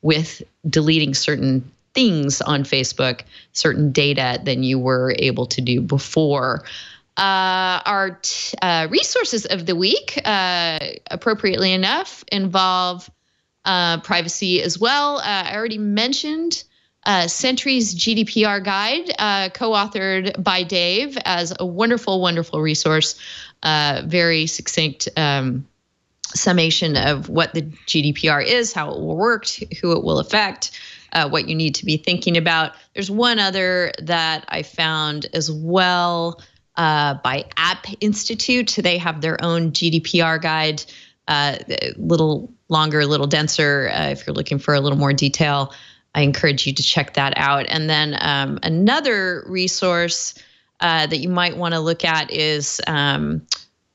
with deleting certain things on Facebook, certain data than you were able to do before. Our resources of the week, appropriately enough, involve privacy as well. I already mentioned Centry's GDPR guide, co-authored by Dave, as a wonderful, wonderful resource, very succinct summation of what the GDPR is, how it will work, who it will affect, what you need to be thinking about. There's one other that I found as well by App Institute. They have their own GDPR guide, a little longer, a little denser. If you're looking for a little more detail, I encourage you to check that out. And then another resource that you might want to look at is for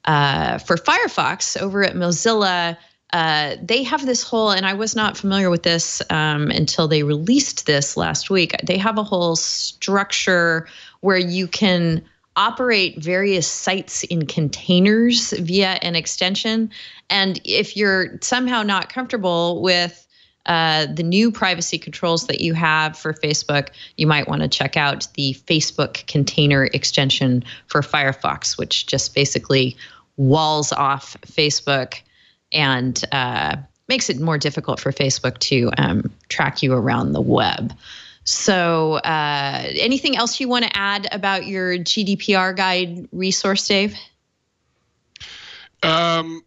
Firefox over at Mozilla. they have this whole, and I was not familiar with this until they released this last week. They have a whole structure where you can operate various sites in containers via an extension. And if you're somehow not comfortable with the new privacy controls that you have for Facebook, you might want to check out the Facebook container extension for Firefox, which just basically walls off Facebook and makes it more difficult for Facebook to track you around the web. So anything else you want to add about your GDPR guide resource, Dave? No,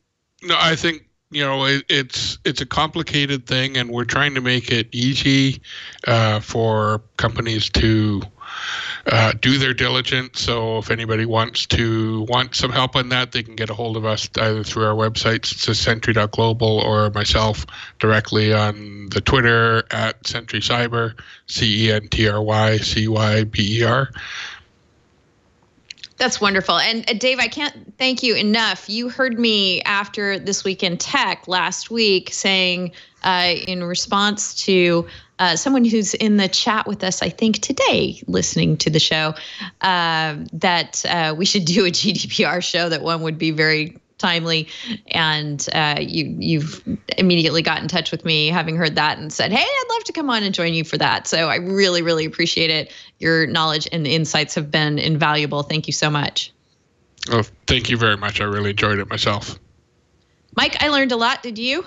I think, it's a complicated thing, and we're trying to make it easy for companies to do their diligence. So if anybody wants some help on that, they can get a hold of us either through our websites, it's Centry.Global, or myself directly on the Twitter at Centry Cyber, CENTRYCYBER. That's wonderful. And Dave, I can't thank you enough. You heard me after This Week in Tech last week saying in response to someone who's in the chat with us, I think today, listening to the show, that we should do a GDPR show, that one would be very timely. And you've immediately got in touch with me having heard that and said, hey, I'd love to come on and join you for that. So I really, really appreciate it. Your knowledge and insights have been invaluable. Thank you so much. Oh, thank you very much. I really enjoyed it myself. Mike, I learned a lot. Did you?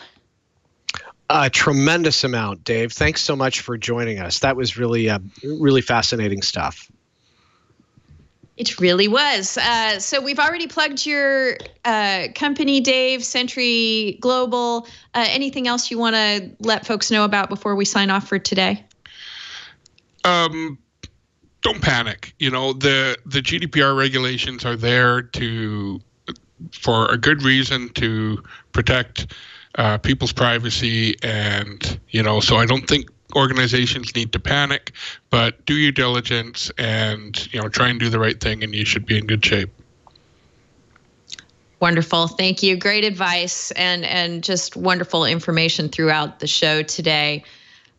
A tremendous amount, Dave. Thanks so much for joining us. That was really, really fascinating stuff. It really was. So we've already plugged your company, Dave, Centry Global. Anything else you want to let folks know about before we sign off for today? Don't panic. The GDPR regulations are there for a good reason, to protect people's privacy, and so I don't think organizations need to panic, but do your diligence and try and do the right thing, and you should be in good shape. Wonderful. Thank you. Great advice and just wonderful information throughout the show today.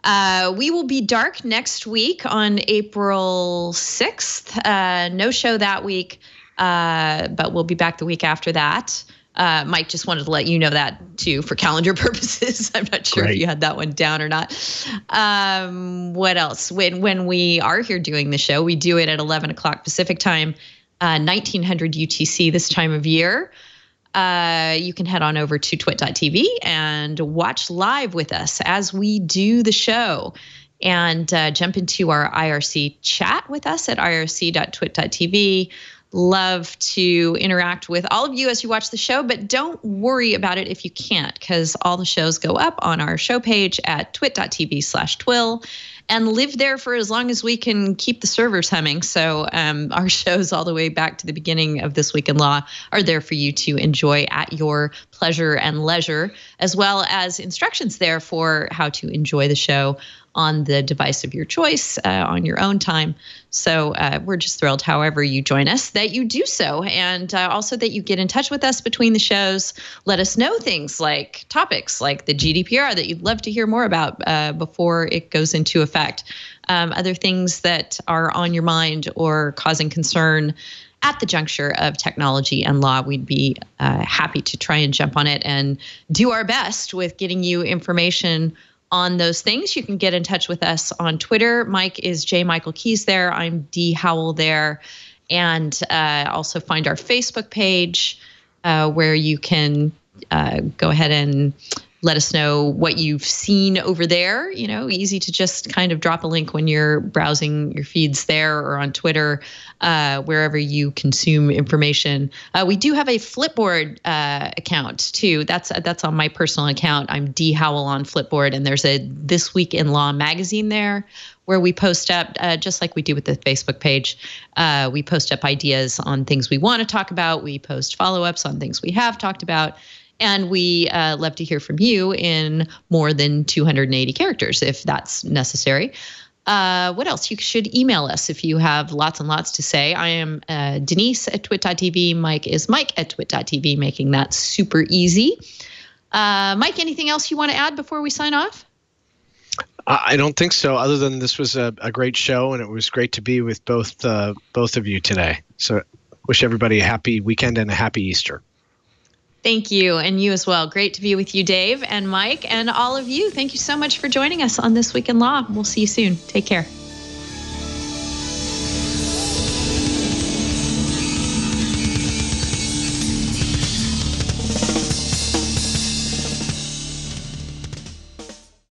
We will be dark next week on April 6th. No show that week, but we'll be back the week after that. Mike, just wanted to let you know that too, for calendar purposes. I'm not sure if you had that one down or not. What else? When we are here doing the show, we do it at 11 o'clock Pacific time, 1900 UTC this time of year. You can head on over to twit.tv and watch live with us as we do the show, and jump into our IRC chat with us at irc.twit.tv. Love to interact with all of you as you watch the show, but don't worry about it if you can't, because all the shows go up on our show page at twit.tv/TWiL and live there for as long as we can keep the servers humming. So our shows all the way back to the beginning of This Week in Law are there for you to enjoy at your pleasure and leisure, as well as instructions there for how to enjoy the show on the device of your choice on your own time. So we're just thrilled, however you join us, that you do so, and also that you get in touch with us between the shows. Let us know things like topics like the GDPR that you'd love to hear more about before it goes into effect. Other things that are on your mind or causing concern at the juncture of technology and law. We'd be happy to try and jump on it and do our best with getting you information on those things. You can get in touch with us on Twitter. Mike is J. Michael Keys there. I'm D. Howell there. And also find our Facebook page where you can go ahead and let us know what you've seen over there. Easy to just kind of drop a link when you're browsing your feeds there, or on Twitter, wherever you consume information. We do have a Flipboard account too. That's on my personal account. I'm D. Howell on Flipboard, and there's a This Week in Law magazine there where we post up, just like we do with the Facebook page, we post up ideas on things we want to talk about. We post follow-ups on things we have talked about. And we love to hear from you in more than 280 characters, if that's necessary. What else? You should email us if you have lots and lots to say. I am Denise at twit.tv. Mike is Mike at twit.tv, making that super easy. Mike, anything else you want to add before we sign off? I don't think so, other than this was a great show, and it was great to be with both of you today. So wish everybody a happy weekend and a happy Easter. Thank you, and you as well. Great to be with you, Dave and Mike, and all of you. Thank you so much for joining us on This Week in Law. We'll see you soon. Take care.